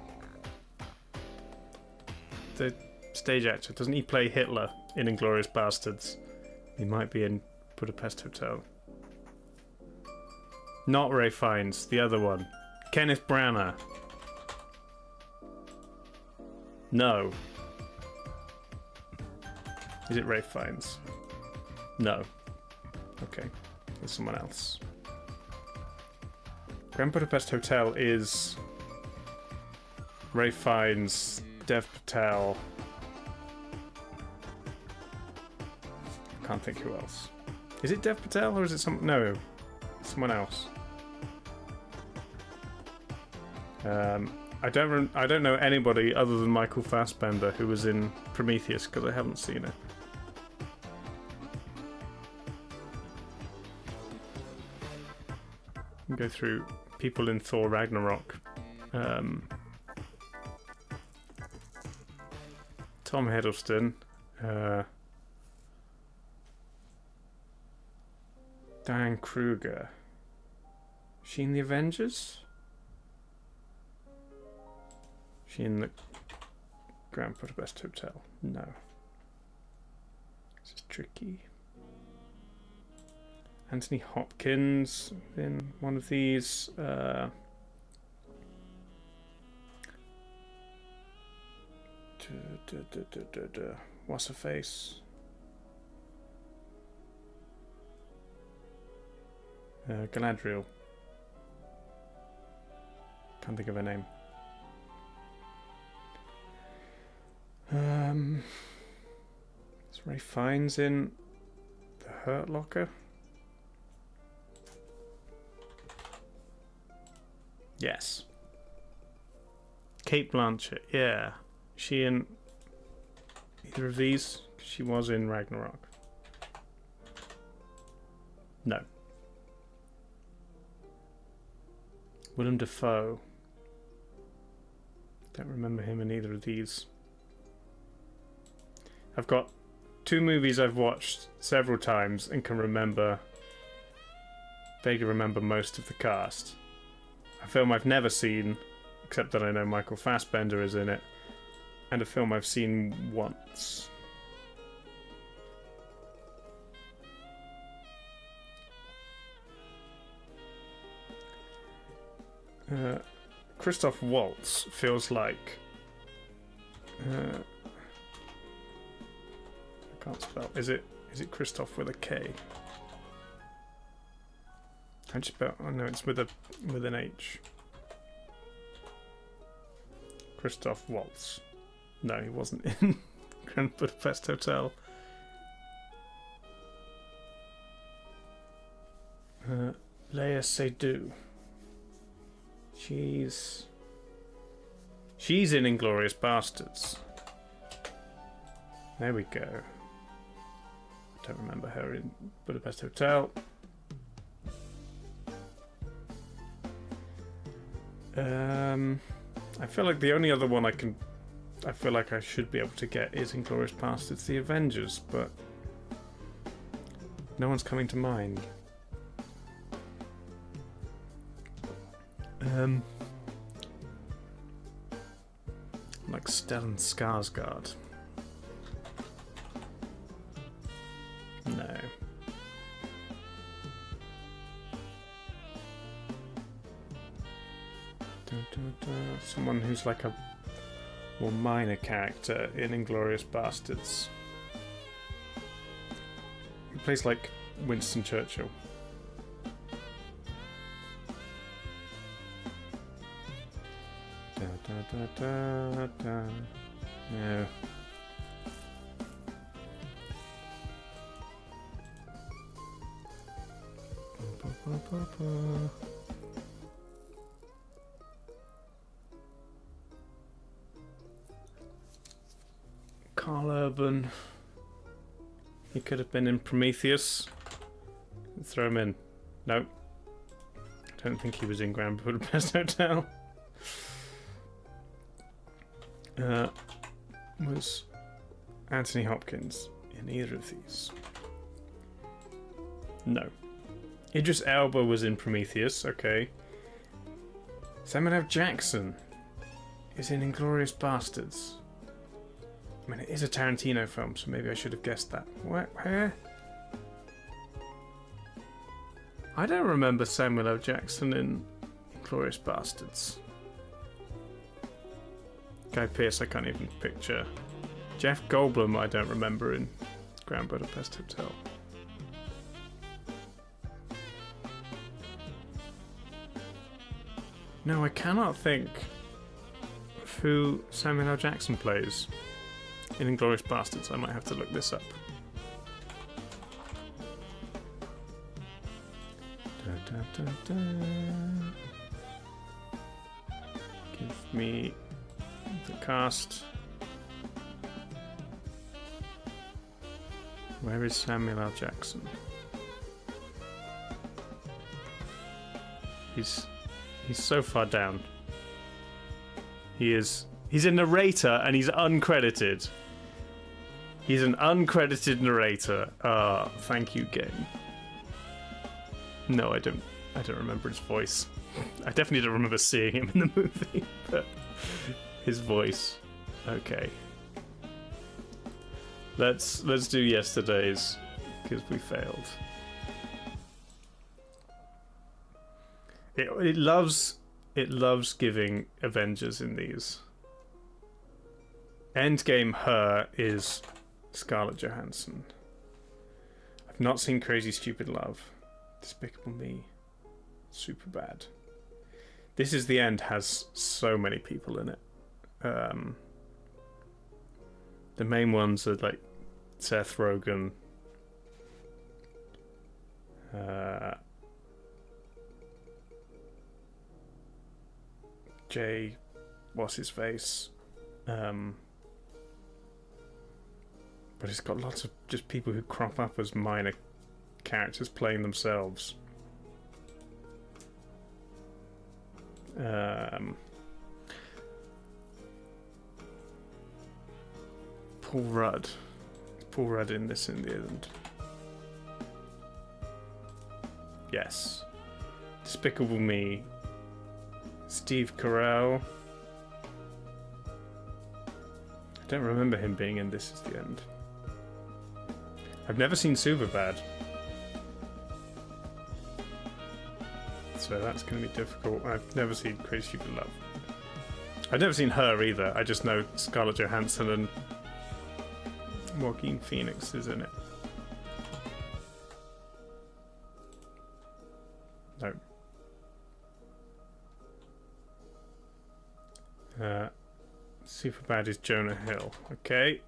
The stage actor. Doesn't he play Hitler in Inglourious Bastards? He might be in Budapest Hotel. Not Ray Fiennes, the other one. Kenneth Branagh. No. Is it Ray Fiennes? No. Okay. There's someone else. Grand Budapest Hotel is Ray Fiennes, Dev Patel. Can't think who else. Is it Dev Patel or is it someone else? I don't know anybody other than Michael Fassbender who was in Prometheus because I haven't seen it. Go through people in Thor Ragnarok. Tom Hiddleston. Diane Kruger. Is she in the Avengers? Is she in the Grand Budapest Hotel? No. This is tricky. Anthony Hopkins in one of these. What's her face? Galadriel. Can't think of her name. Is Ray Fiennes in The Hurt Locker? Yes. Kate Blanchett, yeah. Is she in either of these? She was in Ragnarok. No. Willem Dafoe. Don't remember him in either of these. I've got two movies I've watched several times and can vaguely remember most of the cast. A film I've never seen, except that I know Michael Fassbender is in it, and a film I've seen once. Christoph Waltz feels like I can't spell. Is it Christoph with a K? Can you spell? Oh no, it's with an H. Christoph Waltz. No, he wasn't in Grand Budapest Hotel. Léa Seydoux. She's in Inglourious Bastards. There we go. Don't remember her in Budapest Hotel. I feel like the only other one I feel like I should be able to get is Inglourious Bastards, The Avengers, but no one's coming to mind. I'm Like Stellan Skarsgård. No. Someone who's like a more minor character in Inglourious Bastards. He plays like Winston Churchill. No. Carl Urban. He could have been in Prometheus. Throw him in. Nope. I don't think he was in Grand Budapest Hotel. Was Anthony Hopkins in either of these? No. Idris Elba was in Prometheus, okay. Samuel L. Jackson is in Inglourious Bastards. I mean, it is a Tarantino film, so maybe I should have guessed that. Where? I don't remember Samuel L. Jackson in Inglourious Bastards. Guy Pearce, I can't even picture. Jeff Goldblum, I don't remember in Grand Budapest Hotel. No, I cannot think of who Samuel L. Jackson plays in Inglourious Bastards. I might have to look this up. Give me the cast. Where is Samuel L. Jackson? He's so far down. He's a narrator and he's uncredited. He's an uncredited narrator. Thank you, game. No, I don't remember his voice. I definitely don't remember seeing him in the movie, but his voice. Okay. Let's do yesterday's, because we failed. It loves giving Avengers in these. Endgame her is Scarlett Johansson. I've not seen Crazy Stupid Love. Despicable Me. Superbad. This Is the End has so many people in it. The main ones are like Seth Rogen, Jay, what's his face? But it's got lots of just people who crop up as minor characters playing themselves. Paul Rudd. Paul Rudd in this in the end. Yes. Despicable Me. Steve Carell. I don't remember him being in This Is the End. I've never seen Superbad. So that's going to be difficult. I've never seen Crazy Stupid Love. I've never seen her either. I just know Scarlett Johansson and Joaquin Phoenix is in it. No. Superbad is Jonah Hill. Okay.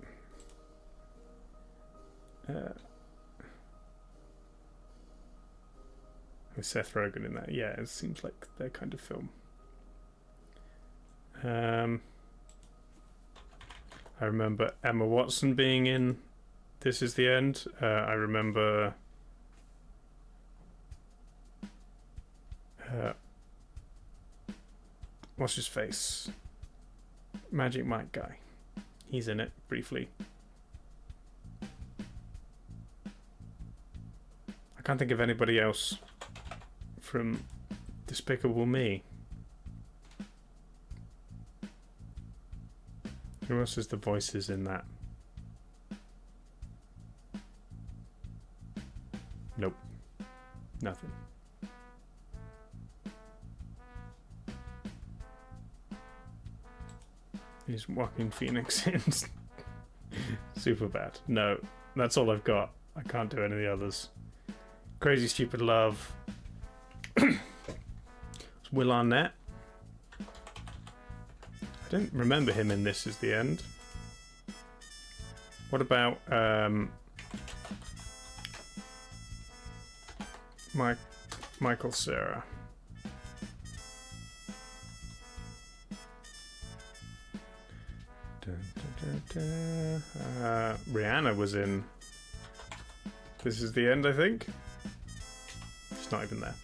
With Seth Rogen in that. Yeah, it seems like their kind of film. I remember Emma Watson being in This Is the End. I remember what's his face? Magic Mike guy. He's in it briefly. I can't think of anybody else from Despicable Me. Who else is the voices in that? Nope. Nothing. Is Joaquin Phoenix in Super bad? No, that's all I've got. I can't do any of the others. Crazy Stupid Love. Will Arnett. I don't remember him in This Is the End. What about Michael Cera? Rihanna was in This Is the End, I think. She's not even there.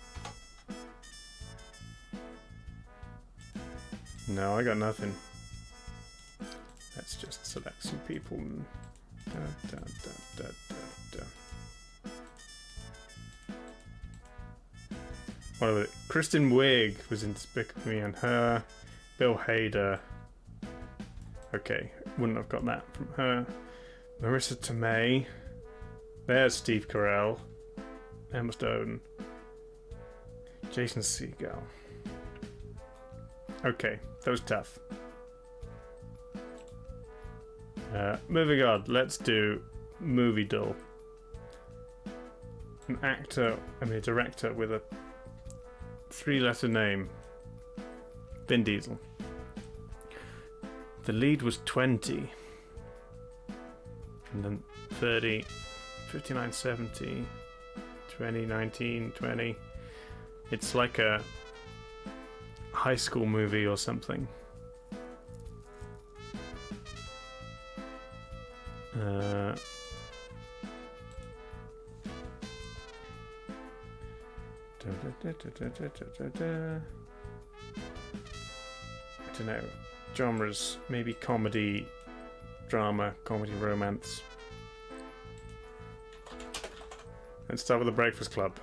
No, I got nothing. Let's just select some people. What was it? Kristen Wiig was in Despicable Me and Her. Bill Hader. Okay, wouldn't have got that from her. Marissa Tomei. There's Steve Carell. Emma Stone. Jason Segel. Okay, that was tough. Moving on, let's do Movie Doll. A director with a 3-letter name. Vin Diesel. The lead was 20. And then 30, 59, 70, 20, 19, 20. It's like a high school movie or something. I don't know. Genres, maybe comedy, drama, comedy, romance. Let's start with The Breakfast Club.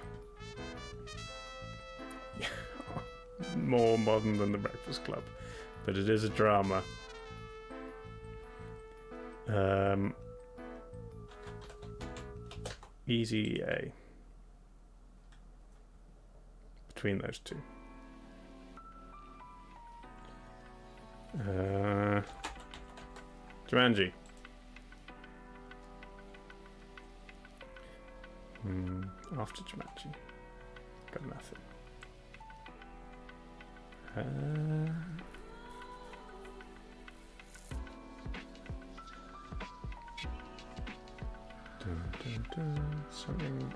More modern than The Breakfast Club, but it is a drama. Easy A. Between those two. Jumanji. After Jumanji. Got nothing. Something.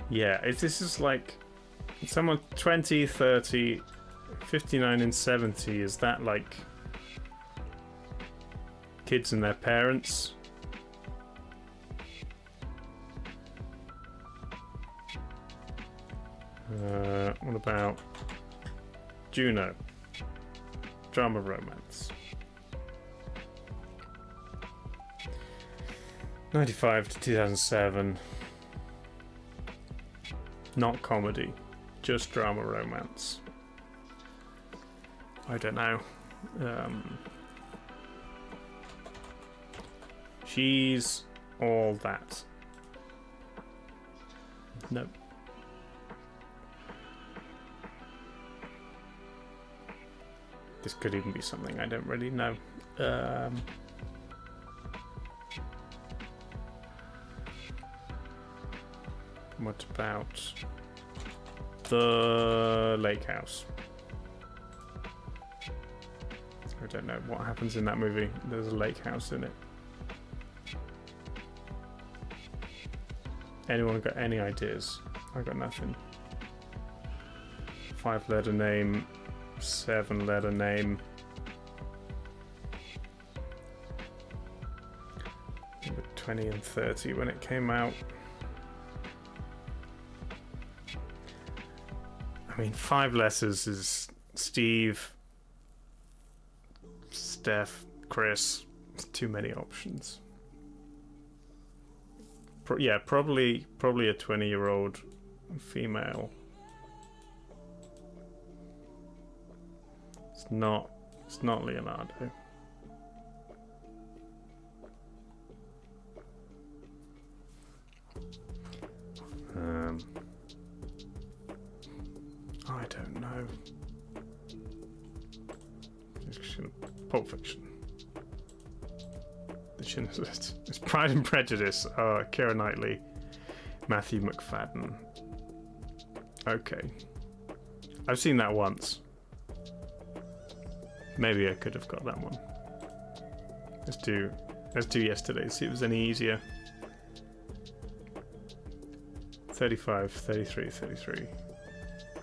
Yeah, this is like someone 20, 30, 59 and 70. Is that like kids and their parents? What about Juno? Drama romance. 95 to 2007. Not comedy, just drama romance. I don't know. She's all that. No. This could even be something I don't really know. What about The Lake House? I don't know what happens in that movie. There's a lake house in it. Anyone got any ideas? I got nothing. 5-letter name, 7-letter name. 20 and 30 when it came out. I mean, 5 letters is Steve, Steph, Chris. Too many options. Yeah, probably a 20-year-old female. It's not Leonardo. don't know. Just gonna Pulp Fiction. The Schindler's List. It's Pride and Prejudice. Keira Knightley, Matthew McFadden. Okay, I've seen that once. Maybe I could have got that one. Let's do yesterday. See if it was any easier. 35, 33, 33,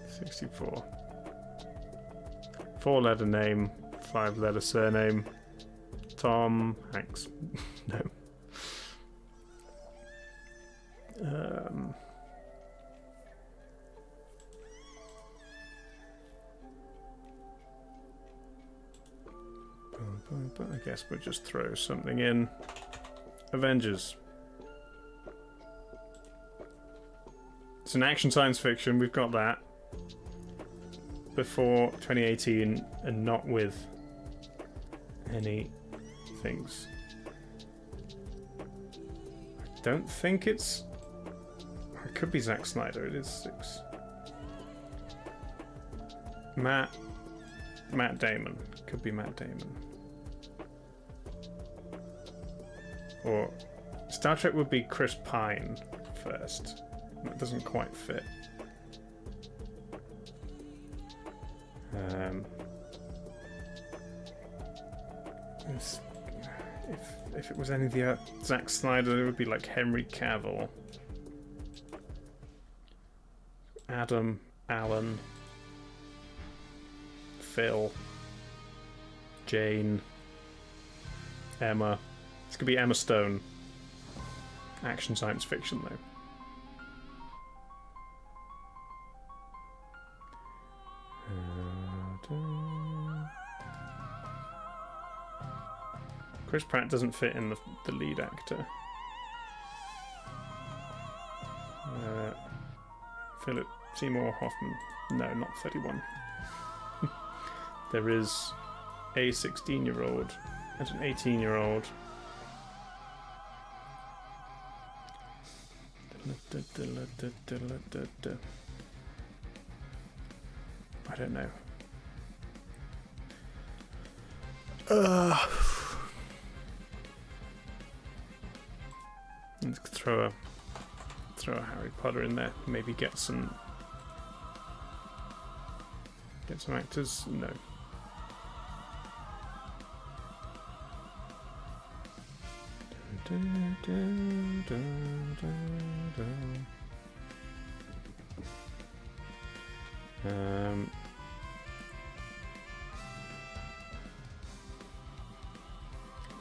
64. 4-letter name, 5-letter surname. Tom Hanks. No. But I guess we'll just throw something in. Avengers. It's an action science fiction. We've got that. Before 2018 and not with any things. I don't think it's... It could be Zack Snyder. It is 6. Matt Damon. Could be Matt Damon. Or Star Trek would be Chris Pine first. That doesn't quite fit. If it was any of the Zack Snyder, it would be like Henry Cavill, Adam, Alan, Phil, Jane, Emma. This could be Emma Stone. Action science fiction though. Chris Pratt doesn't fit in the lead actor. Philip Seymour Hoffman. No, not 31. There is a 16-year-old and an 18-year-old. I don't know. Let's throw a Harry Potter in there. Maybe get some actors. No.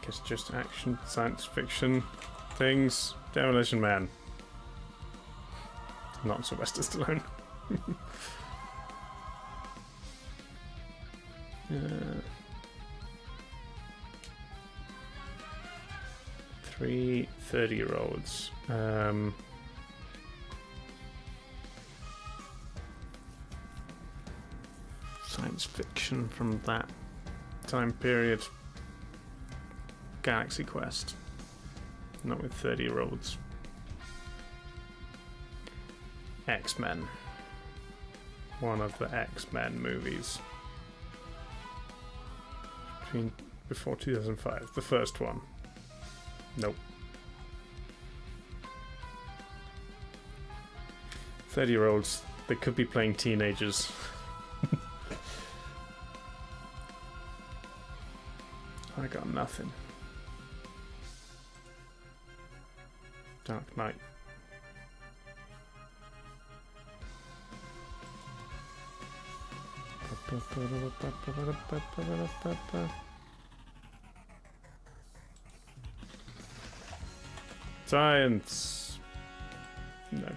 Guess just action, science fiction things. Demolition Man. Not Sylvester Stallone. 3 30-year-olds. Science fiction from that time period. Galaxy Quest. Not with 30-year-olds. X-Men. One of the X-Men movies. Before 2005. The first one. Nope. 30-year-olds. They could be playing teenagers. I got nothing. Dark Knight. Science. No.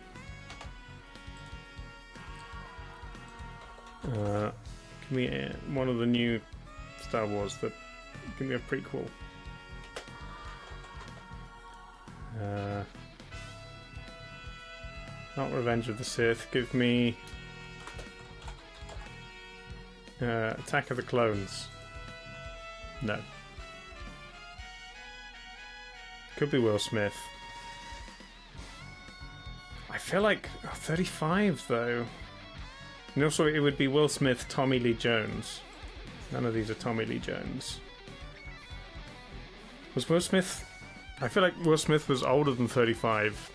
Give me one of the new Star Wars. Give me a prequel. Not Revenge of the Sith. Give me Attack of the Clones. No. Could be Will Smith. I feel like 35 though. And also it would be Will Smith, Tommy Lee Jones. None of these are Tommy Lee Jones. Was Will Smith... I feel like Will Smith was older than 35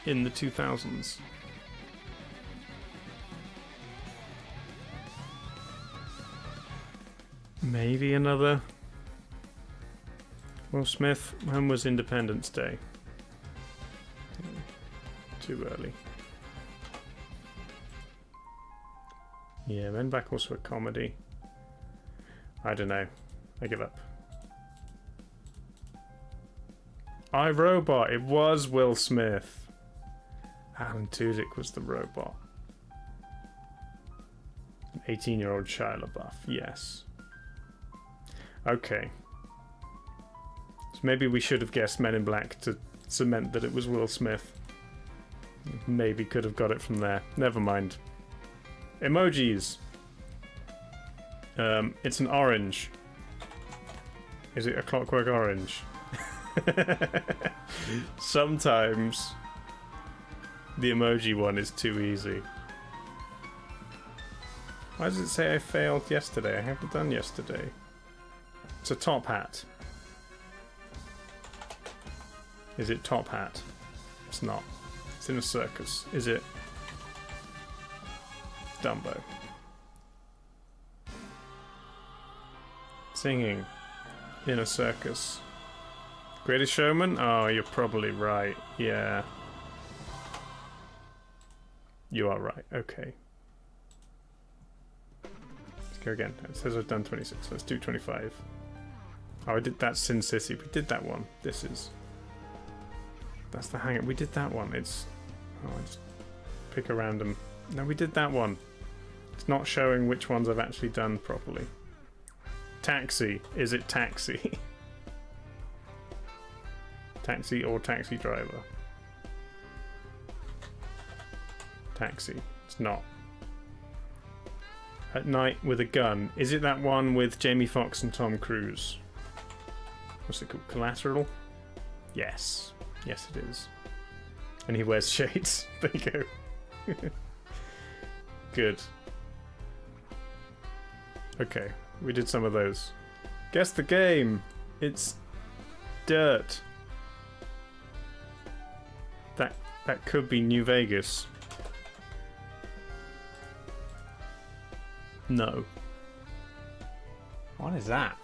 in the 2000s. Maybe another... Will Smith, when was Independence Day? Too early. Yeah, Men Back also a comedy. I don't know. I give up. I, Robot. It was Will Smith. Alan Tudyk was the robot. An 18-year-old Shia LaBeouf. Yes. Okay. So maybe we should have guessed Men in Black to cement that it was Will Smith. Maybe could have got it from there. Never mind. Emojis. It's an orange. Is it a Clockwork Orange? Sometimes the emoji one is too easy. Why does it say I failed yesterday? I haven't done yesterday. It's a top hat. Is it top hat? It's not. It's in a circus. Is it Dumbo? Singing in a circus. Greatest Showman? Oh, you're probably right. Yeah. You are right. Okay. Let's go again. It says I've done 26. Let's do 25. Oh, I did that Sin City. We did that one. This is... That's the hang-up. We did that one. It's... Oh, I just pick a random... No, we did that one. It's not showing which ones I've actually done properly. Taxi. Is it Taxi? Taxi or Taxi Driver? Taxi. It's not. At Night with a Gun. Is it that one with Jamie Foxx and Tom Cruise? What's it called? Collateral? Yes. Yes, it is. And he wears shades. There you go. Good. Okay, we did some of those. Guess the game. It's Dirt. That could be New Vegas. No. What is that?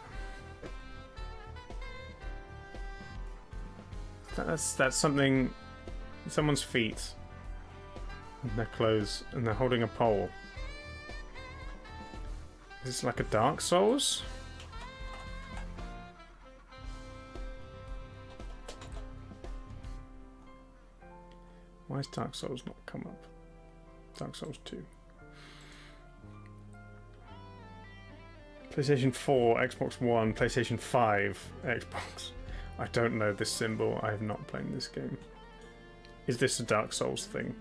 That's something. Someone's feet. And their clothes, and they're holding a pole. Is this like a Dark Souls? Why has Dark Souls not come up? Dark Souls 2. PlayStation 4, Xbox One, PlayStation 5, Xbox. I don't know this symbol. I have not played this game. Is this a Dark Souls thing?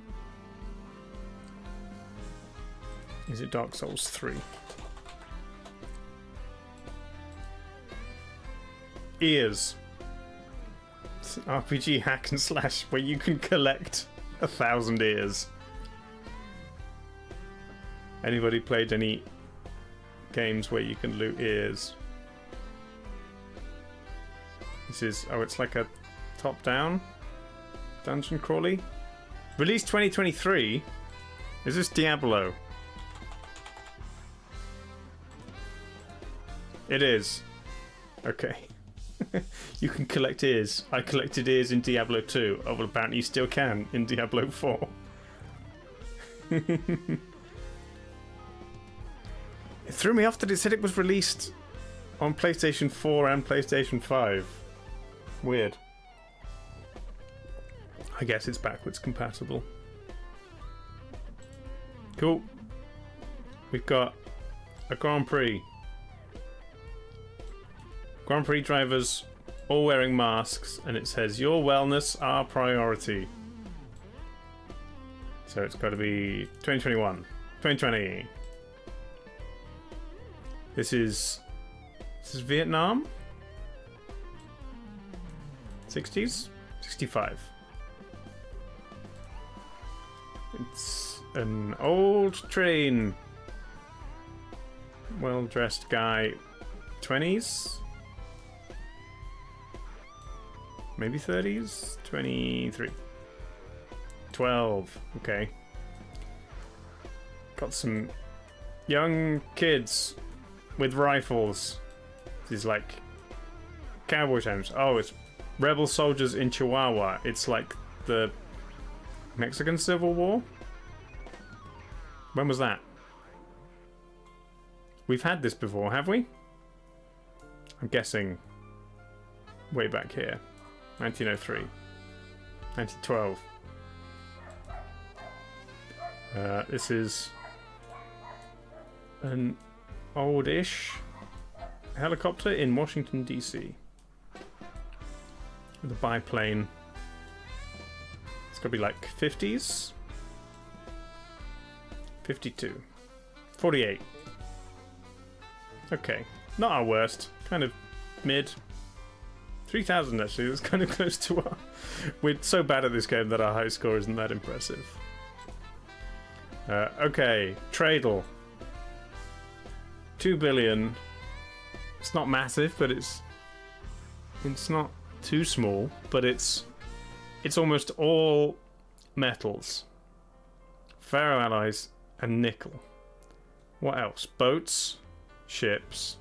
Is it Dark Souls 3? Ears. It's an RPG hack and slash where you can collect 1,000 ears. Anybody played any games where you can loot ears? This is... Oh, it's like a top-down dungeon crawly. Released 2023. Is this Diablo? It is. Okay. You can collect ears. I collected ears in Diablo 2. Oh, well, apparently you still can in Diablo 4. It threw me off that it said it was released on PlayStation 4 and PlayStation 5. Weird. I guess it's backwards compatible. Cool. We've got a Grand Prix. Grand Prix drivers all wearing masks, and it says, "Your wellness, our priority." So it's got to be 2021. 2020. This is Vietnam? 60s? 65. It's an old train. Well-dressed guy. 20s? Maybe 30s? 23. 12. Okay. Got some young kids with rifles. These like cowboy times. Oh, it's rebel soldiers in Chihuahua. It's like the Mexican Civil War. When was that? We've had this before, have we? I'm guessing way back here. 1903. 1912. This is an oldish helicopter in Washington, D.C. with a biplane. It's got to be like 50s? 52. 48. Okay. Not our worst. Kind of mid. 3,000 actually. That's kind of close to our... We're so bad at this game that our high score isn't that impressive. Okay. Tradle. 2 billion. It's not massive, but it's not too small, but it's almost all metals. Ferroalloys and nickel. What else? Boats, ships,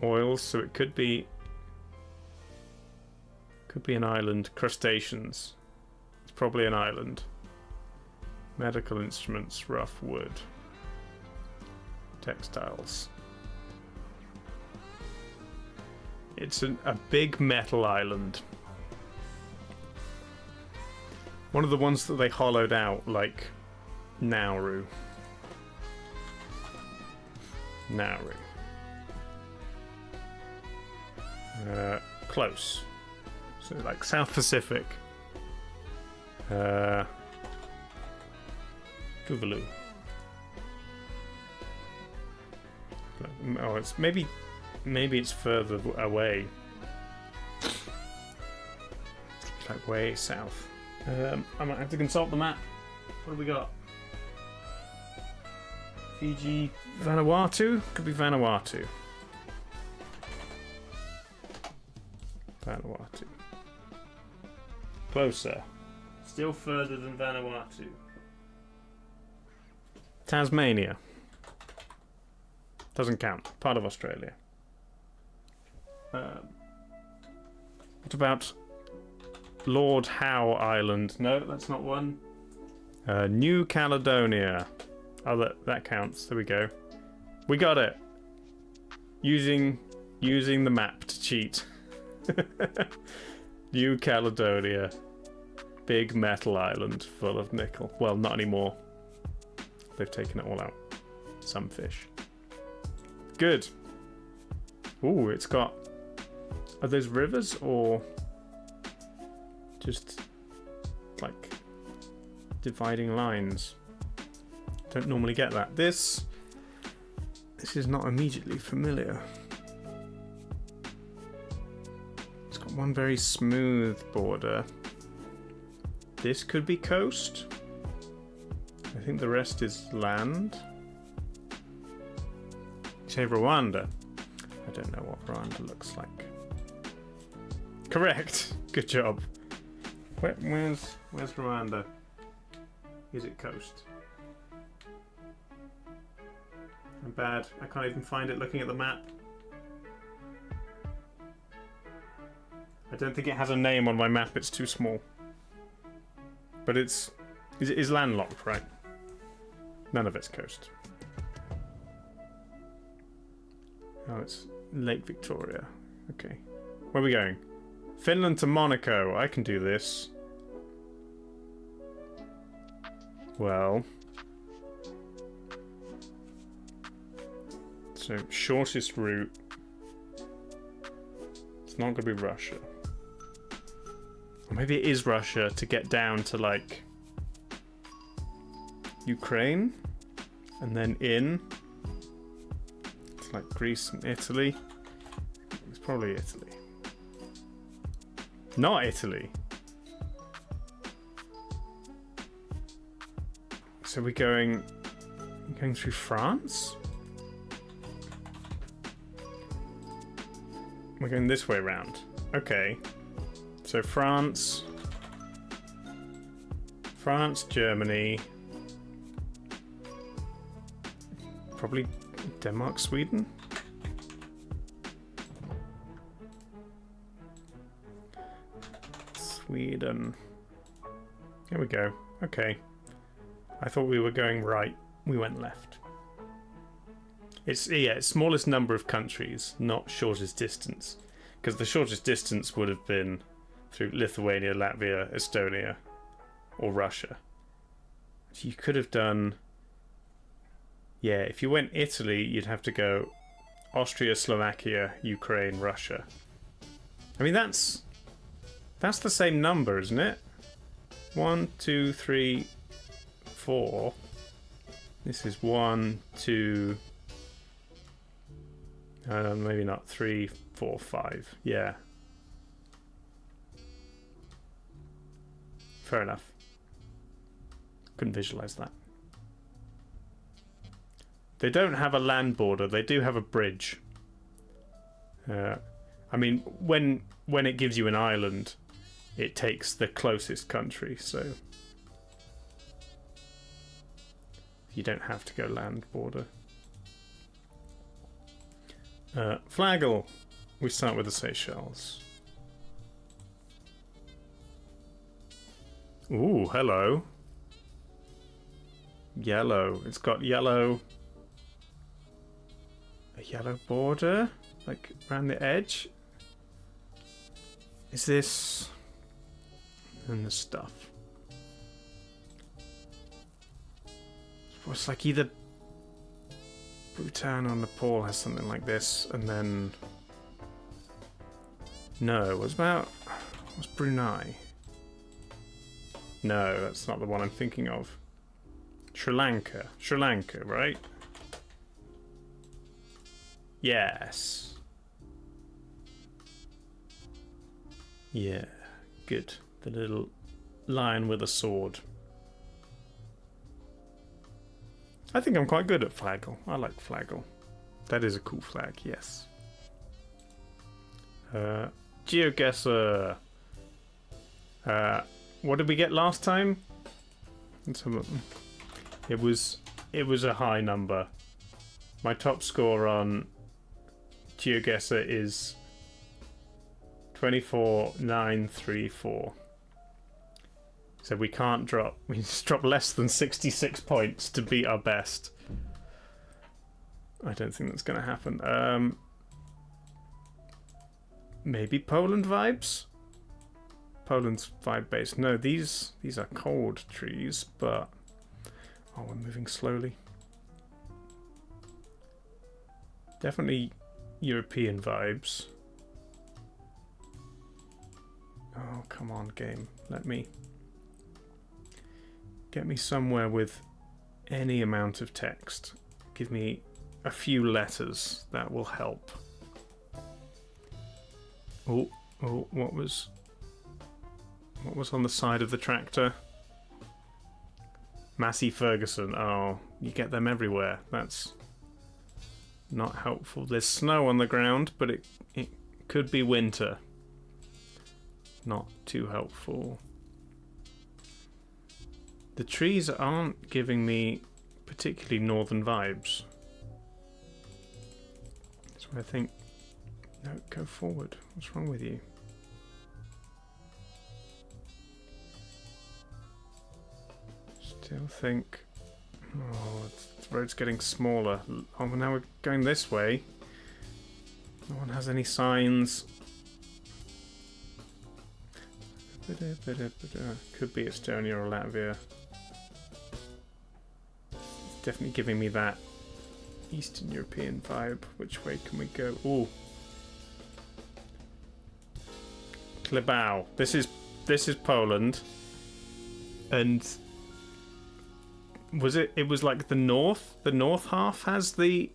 oils, so it could be an island. Crustaceans. It's probably an island. Medical instruments, rough wood. Textiles. It's a big metal island. One of the ones that they hollowed out, like Nauru. Nauru. Close. So like South Pacific. Tuvalu. Oh, it's maybe it's further away. It's like way south. I might have to consult the map. What have we got? Fiji, Vanuatu? Could be Vanuatu. Vanuatu. Closer. Still further than Vanuatu. Tasmania. Doesn't count. Part of Australia. What about Lord Howe Island? No, that's not one. New Caledonia. Oh, that counts. There we go. We got it. Using the map to cheat. New Caledonia. Big metal island full of nickel. Well, not anymore. They've taken it all out. Some fish. Good. Ooh, it's got... Are those rivers or just like dividing lines? Don't normally get that. This is not immediately familiar. It's got one very smooth border. This could be coast. I think the rest is land. Say Rwanda. I don't know what Rwanda looks like. Correct. Good job. Where's Rwanda? Is it coast? I'm bad. I can't even find it looking at the map. I don't think it has a name on my map. It's too small. But it is landlocked, right? None of it's coast. Oh, it's Lake Victoria. Okay. Where are we going? Finland to Monaco. I can do this. Well. So, shortest route. It's not going to be Russia. Or maybe it is Russia to get down to, like, Ukraine. And then in. It's like Greece and Italy. It's probably Italy. Not Italy. So we're going through France? We're going this way around. Okay. So France, Germany, probably Denmark, Sweden. Sweden. Here we go. Okay. I thought we were going right. We went left. It's smallest number of countries, not shortest distance. Because the shortest distance would have been through Lithuania, Latvia, Estonia, or Russia. So you could have done... Yeah, if you went Italy, you'd have to go Austria, Slovakia, Ukraine, Russia. I mean, that's the same number, isn't it? 1, 2, 3, 4. This is 1, 2... maybe not 3, 4, 5. Yeah. Fair enough. Couldn't visualize that. They don't have a land border. They do have a bridge. I mean, when it gives you an island, it takes the closest country, so you don't have to go land border. Flagel. We start with the Seychelles. Ooh, hello. Yellow. It's got yellow. A yellow border, like around the edge. Is this? And the stuff. It's like either Bhutan or Nepal has something like this, and then no. What's Brunei? No, that's not the one I'm thinking of. Sri Lanka, right? Yes. Yeah, good. The little lion with a sword. I think I'm quite good at Flagel. I like Flagel. That is a cool flag, yes. GeoGuessr. What did we get last time? It was a high number. My top score on GeoGuessr is 24,934. So we can't drop. We just drop less than 66 points to beat our best. I don't think that's going to happen. Maybe Poland vibes? Poland's vibe based. No, these are cold trees, but... Oh, we're moving slowly. Definitely European vibes. Oh, come on, game. Get me somewhere with any amount of text. Give me a few letters. That will help. Oh, what was on the side of the tractor? Massey Ferguson. Oh, you get them everywhere. That's not helpful. There's snow on the ground, but it could be winter. Not too helpful. The trees aren't giving me particularly northern vibes. So I think... No, go forward. What's wrong with you? Still think... Oh, the road's getting smaller. Oh, now we're going this way. No one has any signs. Could be Estonia or Latvia. It's definitely giving me that Eastern European vibe. Which way can we go? Ooh. Klebau. This is Poland. And it was like the north half has the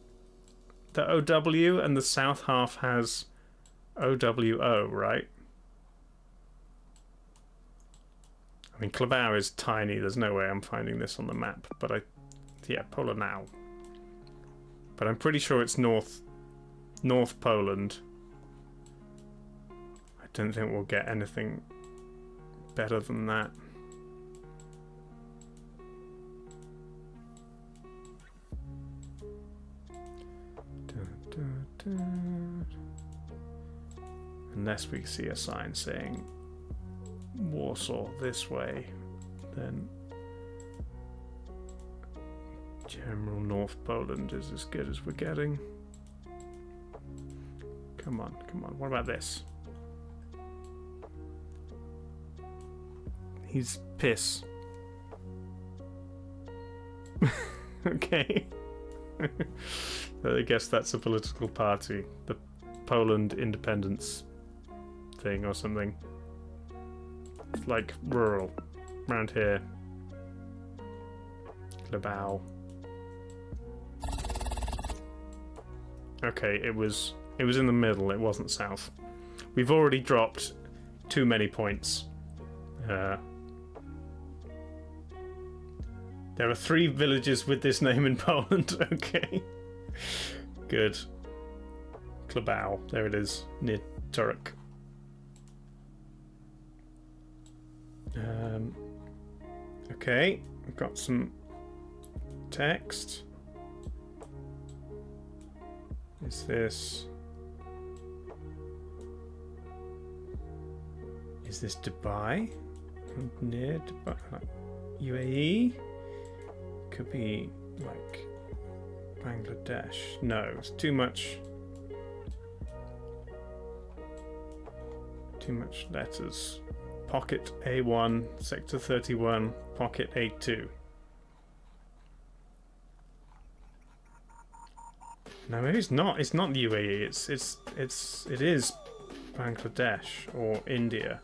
OW and the south half has OWO, right? I mean, Klabau is tiny. There's no way I'm finding this on the map. But yeah, Polanau. But I'm pretty sure it's North Poland. I don't think we'll get anything better than that. Unless we see a sign saying Warsaw this way, then general North Poland is as good as we're getting. Come on, come on. What about this? He's piss. Okay. I guess that's a political party. The Poland Independence thing or something. It's like rural. Around here. Klabau. Okay, it was in the middle, it wasn't south. We've already dropped too many points. There are 3 villages with this name in Poland. Okay. Good. Klabau. There it is. Near Turek. Okay. We've got some text. Is this Dubai? Near Dubai? UAE? Could be like Bangladesh. No, it's too much letters. Pocket A1, Sector 31, Pocket A2. No, maybe it's not. It's not the UAE. It is Bangladesh or India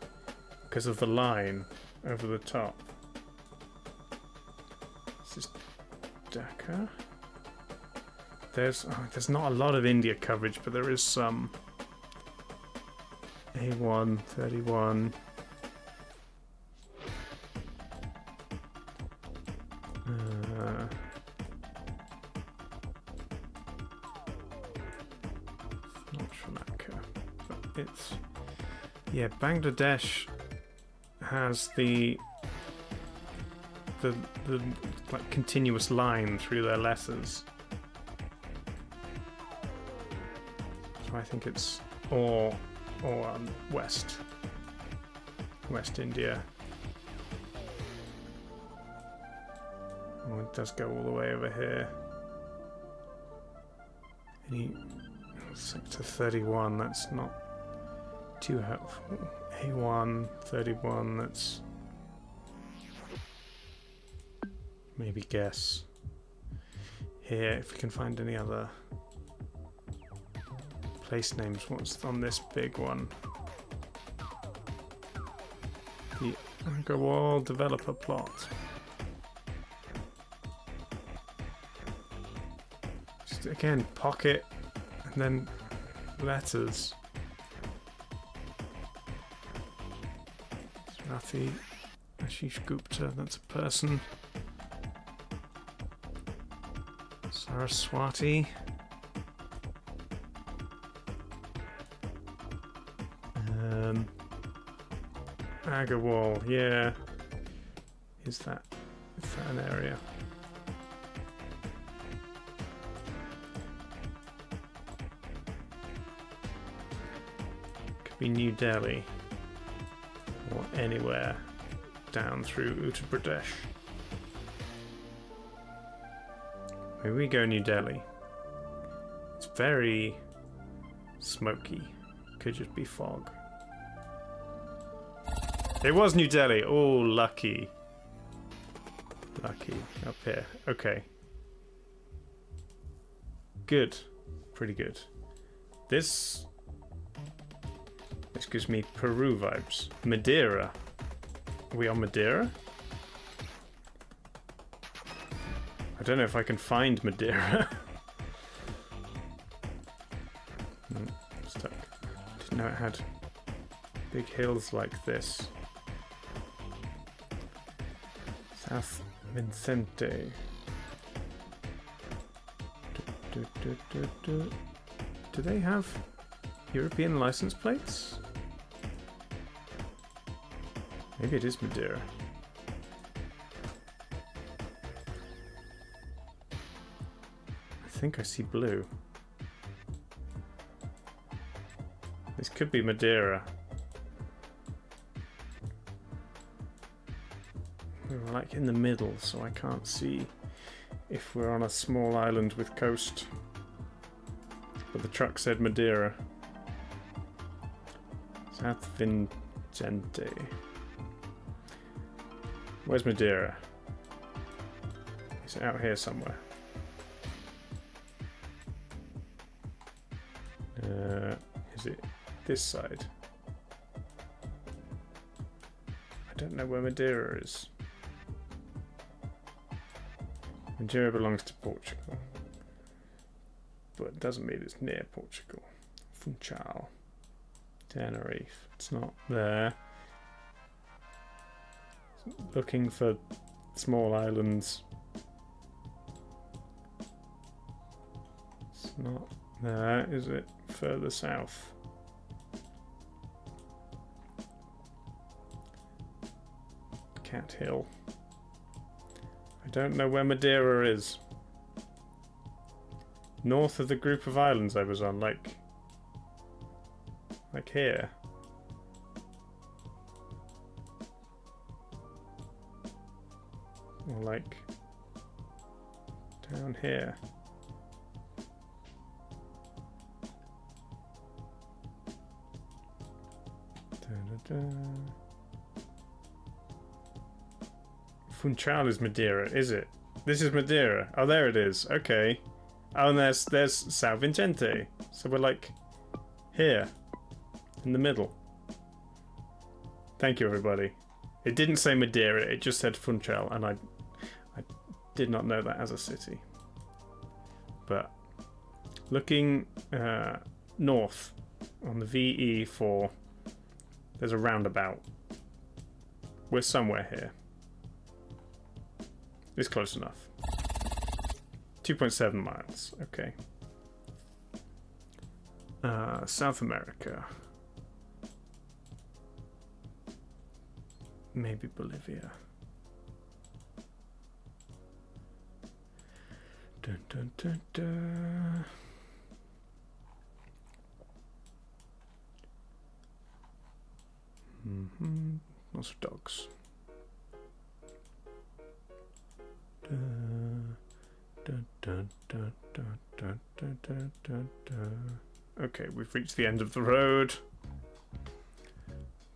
because of the line over the top. This is Dhaka. There's not a lot of India coverage, but there is some. A1, 31. Not Sri Lanka, but it's Bangladesh has the like continuous line through their letters. So I think it's or West India. Oh, it does go all the way over here. Sector 31, that's not too helpful. A1, 31, that's maybe guess. Here, if we can find any other place names. What's on this big one? The Agarwal developer plot. Just again, pocket and then letters. Rathi Ashish Gupta, that's a person. Saraswati. Agarwal, yeah. Is that an area? Could be New Delhi or anywhere down through Uttar Pradesh. Maybe we go New Delhi. It's very smoky. Could just be fog. It was New Delhi. Oh, lucky. Lucky. Up here. Okay. Good. Pretty good. This gives me Peru vibes. Madeira. Are we on Madeira? I don't know if I can find Madeira. Stuck. Didn't know it had big hills like this. South Vicente. Do they have European license plates? Maybe it is Madeira. I think I see blue. This could be Madeira. We're like in the middle, so I can't see if we're on a small island with coast. But the truck said Madeira. South Vicente. Where's Madeira? Is it out here somewhere? Is it this side? I don't know where Madeira is. Madeira belongs to Portugal, but it doesn't mean it's near Portugal. Funchal, Tenerife. It's not there. Looking for small islands. It's not there, is it? Further south. Cat Hill. I don't know where Madeira is. North of the group of islands I was on, like here. Or like down here. Funchal is Madeira, is it? This is Madeira. Oh, there it is. Okay. Oh, and there's São Vicente. So we're like here, in the middle. Thank you, everybody. It didn't say Madeira. It just said Funchal, and I did not know that as a city. But looking north on the VE4, there's a roundabout. We're somewhere here. It's close enough. 2.7 miles. Okay. South America. Maybe Bolivia. Dun, dun, dun, dun. Lots of dogs. Okay, we've reached the end of the road.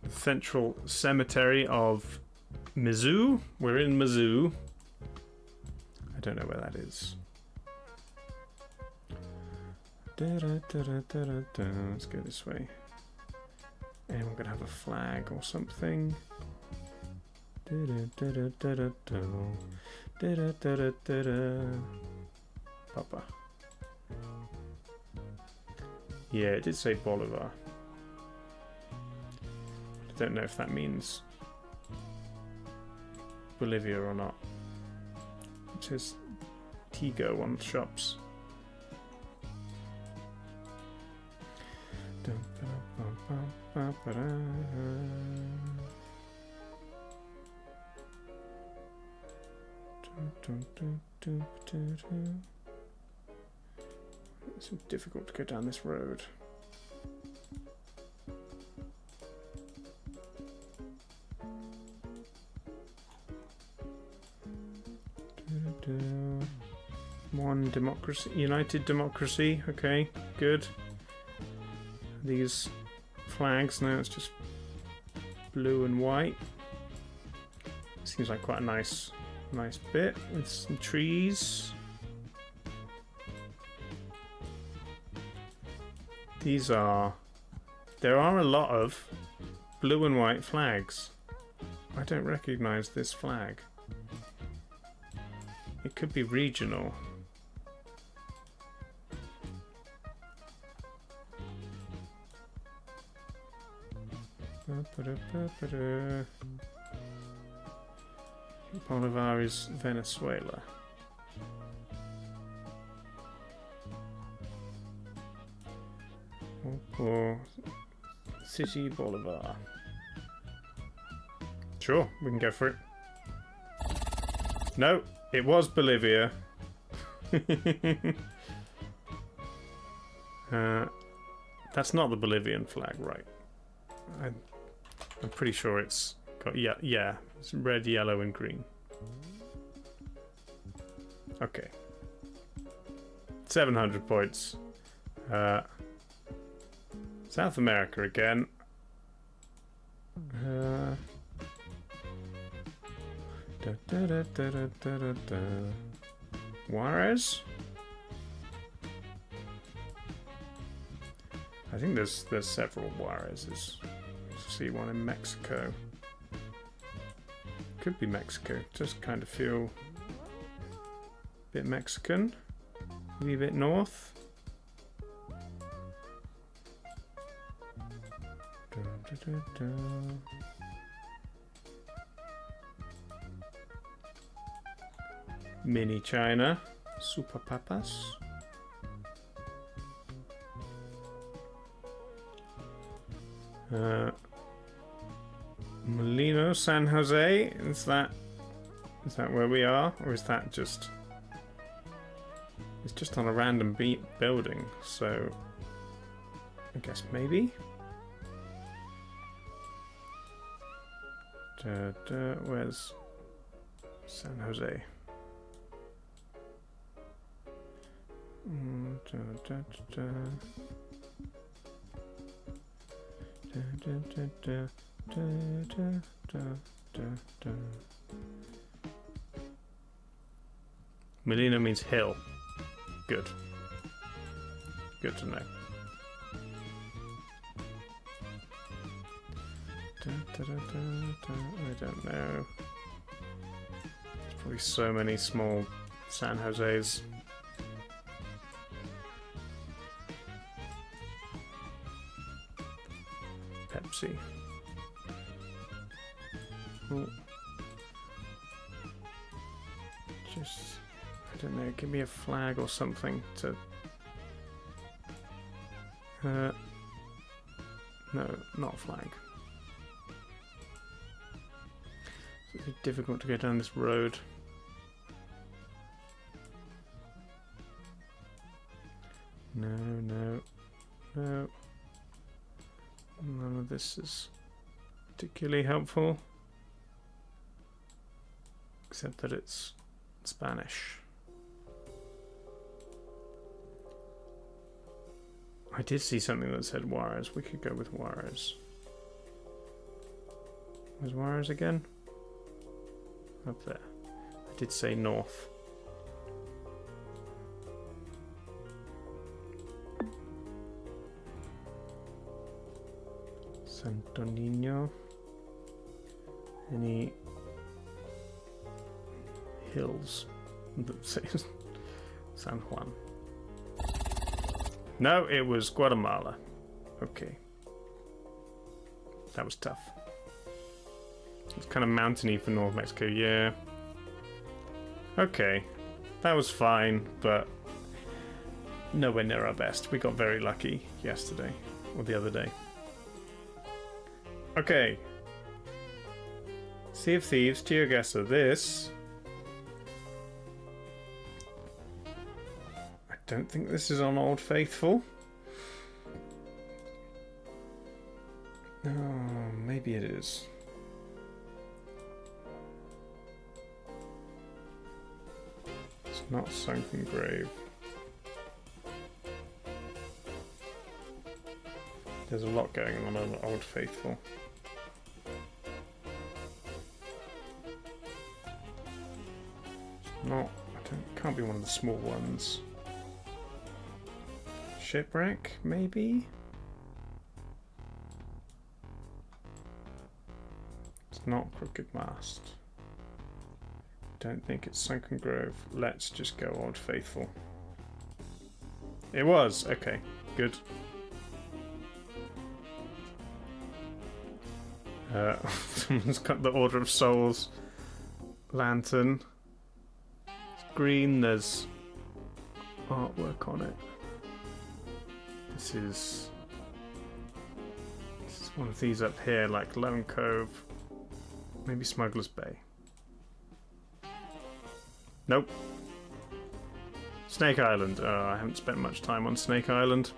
The central cemetery of Mizzou. We're in Mizzou. I don't know where that is. Let's go this way. Anyone gonna have a flag or something? Papa. Yeah, it did say Bolivar. I don't know if that means Bolivia or not. It says Tigo on the shops. It's difficult to go down this road. One democracy, united democracy. Okay, good. These flags now, it's just blue and white. Seems like quite a nice bit with some trees. There are a lot of blue and white flags. I don't recognize this flag. It could be regional. Bolivar is Venezuela. Or City Bolivar. Sure, we can go for it. No, it was Bolivia. That's not the Bolivian flag, right? I'm pretty sure it's got yeah, it's red, yellow, and green. Okay, 700 points. South America again. Juarez. I think there's several Juarezes. See one in Mexico. Could be Mexico. Just kind of feel a bit Mexican. Maybe a bit north. Mini China. Super Papas. Molino, San Jose. Is that where we are, or is that just? It's just on a random building, so I guess maybe. Where's San Jose? Molino means hill. Good. Good to know. I don't know. There's probably so many small San Jose's. Pepsi. Oh. Just, I don't know, give me a flag or something to... no, not flag. It's difficult to go down this road. No. None of this is particularly helpful, except that it's Spanish. I did see something that said Juarez. We could go with Juarez. Where's Juarez again? Up there. I did say north. Santo Niño. Any hills that say San Juan? No, it was Guatemala. Okay. That was tough. It's kind of mountainy for North Mexico, yeah. Okay. That was fine, but nowhere near our best. We got very lucky yesterday, or the other day. Okay. Sea of Thieves, GeoGuessr. This... I don't think this is on Old Faithful. Oh, maybe it is. It's not Sunken Grave. There's a lot going on Old Faithful. Not, can't be one of the small ones. Shipwreck, maybe? It's not Crooked Mast. Don't think it's Sunken Grove. Let's just go Old Faithful. It was! Okay, good. Someone's got the Order of Souls lantern. It's green, there's artwork on it. This is one of these up here, like Lone Cove. Maybe Smuggler's Bay. Nope. Snake Island. Oh, I haven't spent much time on Snake Island.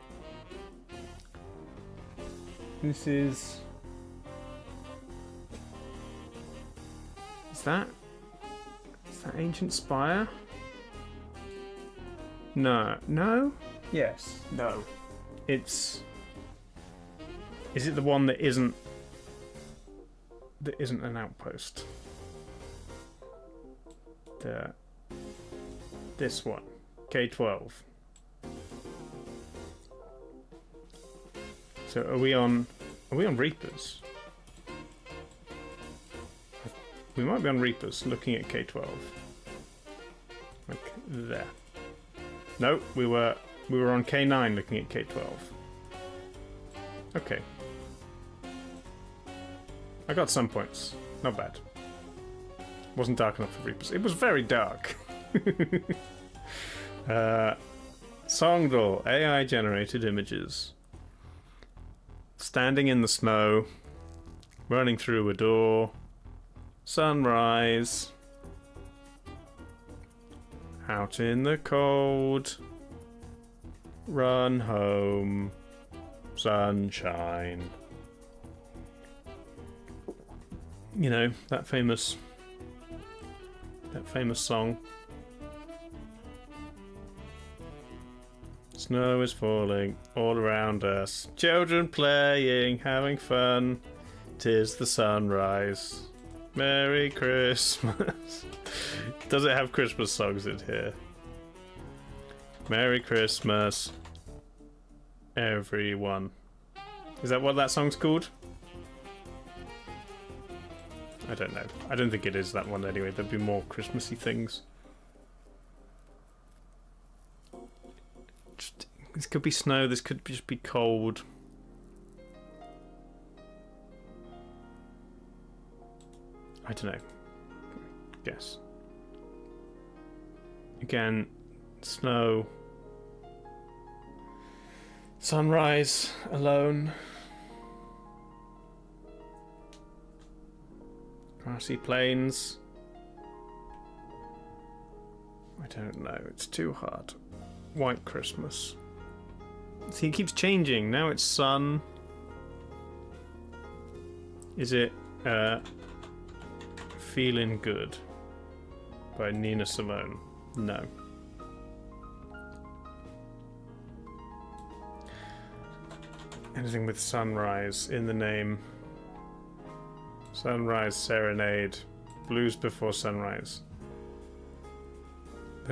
This is... Is that Ancient Spire? No. No? Yes. No. It's... Is it the one that isn't an outpost? This one. K12. So are we on Reapers? We might be on Reapers looking at K12. Like there. No, we were on K9 looking at K12. Okay. I got some points. Not bad. Wasn't dark enough for Reapers. It was very dark. Songdal, AI generated images. Standing in the snow, running through a door, sunrise, out in the cold, run home, sunshine. You know, that famous song. Snow is falling all around us. Children playing, having fun. 'Tis the sunrise. Merry Christmas. Does it have Christmas songs in here? Merry Christmas, everyone. Is that what that song's called? I don't know. I don't think it is that one anyway. There'd be more Christmassy things. This could be snow, this could just be cold. I don't know. Guess. Again, snow. Sunrise, alone. Grassy plains. I don't know, it's too hard. White Christmas. See, it keeps changing. Now it's sun. Is it Feeling Good by Nina Simone? No. Anything with sunrise in the name. Sunrise Serenade. Blues Before Sunrise.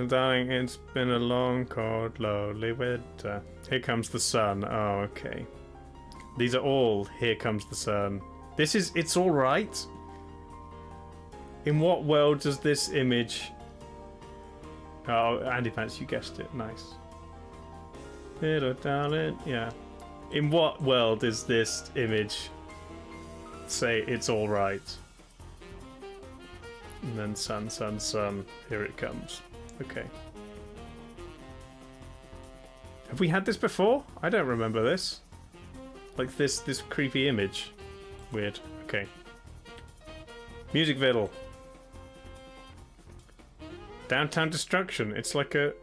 Darling, it's been a long, cold, lonely winter. Here comes the sun. Oh, okay. These are all Here Comes the Sun. This is It's Alright? In what world does this image... Oh, Andy Pants, you guessed it. Nice. Little darling, yeah. In what world is this image say It's Alright? And then sun, sun, sun. Here it comes. Okay. Have we had this before? I don't remember this. Like this creepy image. Weird. Okay. Music Viddle. Downtown Destruction. It's like a...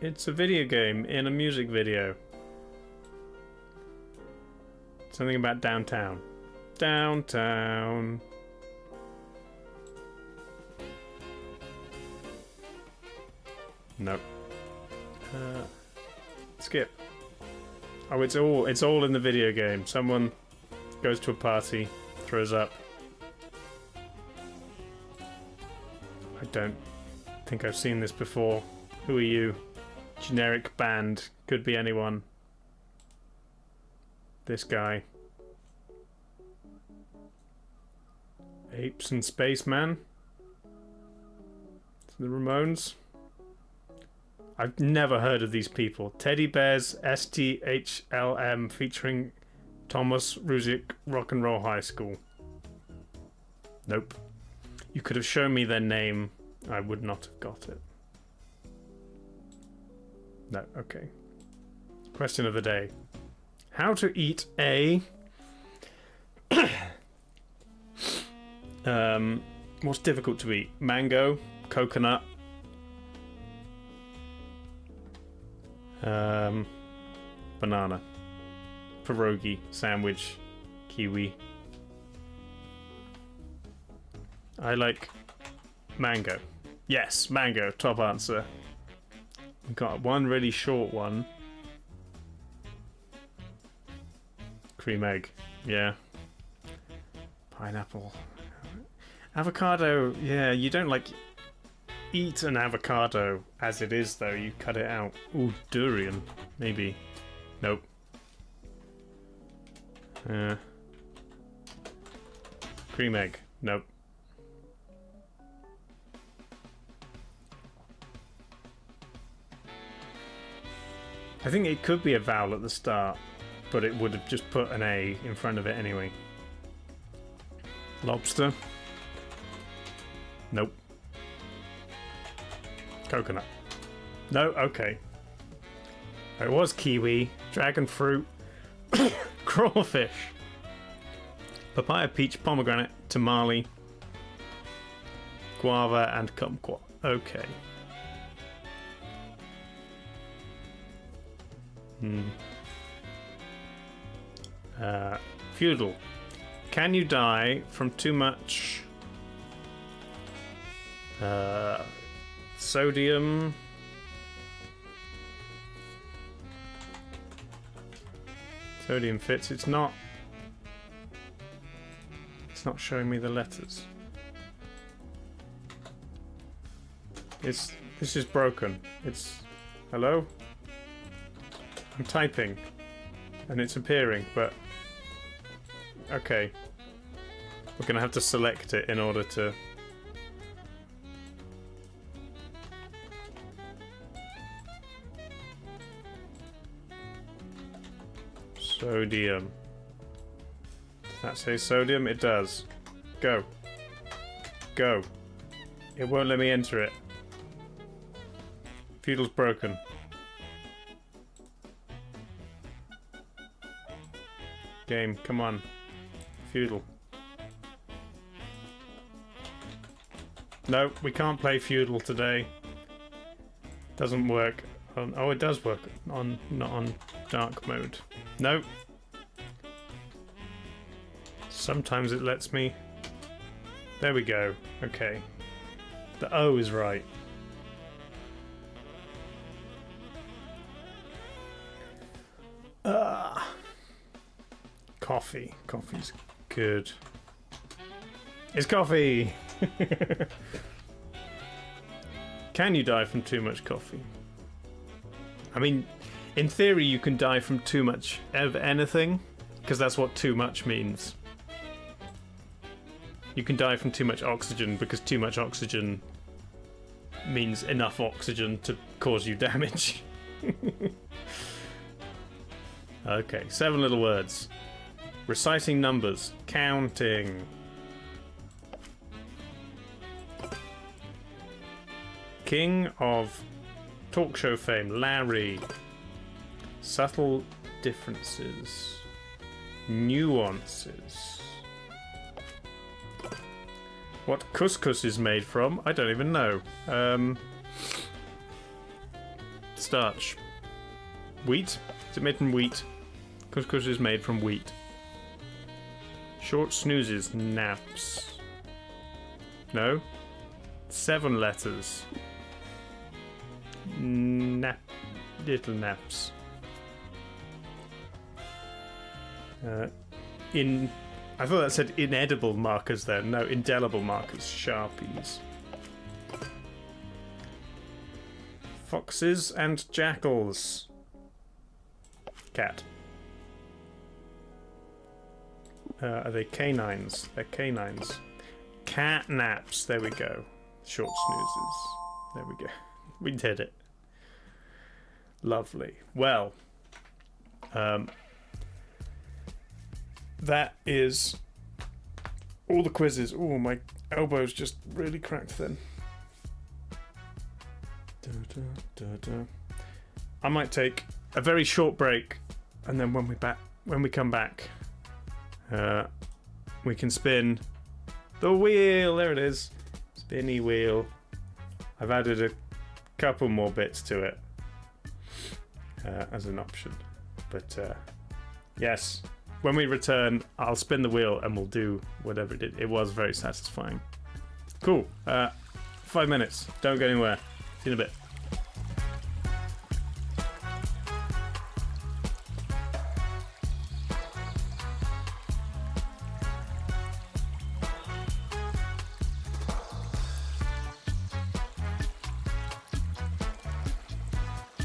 It's a video game in a music video. Something about downtown. Downtown. Nope. Skip. Oh, it's all in the video game. Someone goes to a party, throws up. I don't think I've seen this before. Who are you? Generic band. Could be anyone. This guy. Apes and Spaceman. The Ramones. I've never heard of these people. Teddy Bears STHLM featuring Thomas Ruzick Rock and Roll High School. Nope. You could have shown me their name. I would not have got it. No, okay. Question of the day. How to eat a... what's difficult to eat? Mango, coconut, banana, pierogi, sandwich, kiwi. I like mango. Yes, mango, top answer. We've got one really short one. Cream egg, yeah. Pineapple. Avocado, yeah, you don't like eat an avocado as it is though, you cut it out. Ooh, durian, maybe. Nope. Cream egg, nope. I think it could be a vowel at the start, but it would have just put an A in front of it anyway. Lobster. Nope. Coconut. No, okay. It was kiwi, dragon fruit, crawfish, papaya, peach, pomegranate, tamale, guava, and kumquat. Okay. Feudal. Can you die from too much sodium? Sodium fits. It's not showing me the letters. This is broken. It's hello? I'm typing and it's appearing, but okay. We're gonna have to select it in order to sodium. Does that say sodium? It does. Go. Go. It won't let me enter it. Feudal's broken. Game, come on. Feudal. No, we can't play Feudal today. Doesn't work. Oh, it does work on not on dark mode. No. Sometimes it lets me. There we go. Okay. The O is right. Coffee. Coffee's good. It's coffee! Can you die from too much coffee? I mean, in theory you can die from too much of anything, because that's what too much means. You can die from too much oxygen because too much oxygen means enough oxygen to cause you damage. Okay, 7 little words. Reciting numbers. Counting. King of talk show fame. Larry. Subtle differences. Nuances. What couscous is made from? I don't even know. Starch. Wheat? Is it made from wheat? Couscous is made from wheat. Short snoozes. Naps. No? 7 letters. Nap. Little naps. I thought that said inedible markers there. No, indelible markers. Sharpies. Foxes and jackals. Cat. Are they canines? They're canines. Cat naps. There we go. Short snoozes. There we go. We did it. Lovely. Well, that is all the quizzes. Oh, my elbow's just really cracked then. I might take a very short break, and then when we come back, we can spin the wheel. There it is, spinny wheel. I've added a couple more bits to it as an option, but yes, when we return, I'll spin the wheel and we'll do whatever it did. It was very satisfying. Cool. 5 minutes. Don't go anywhere. See you in a bit.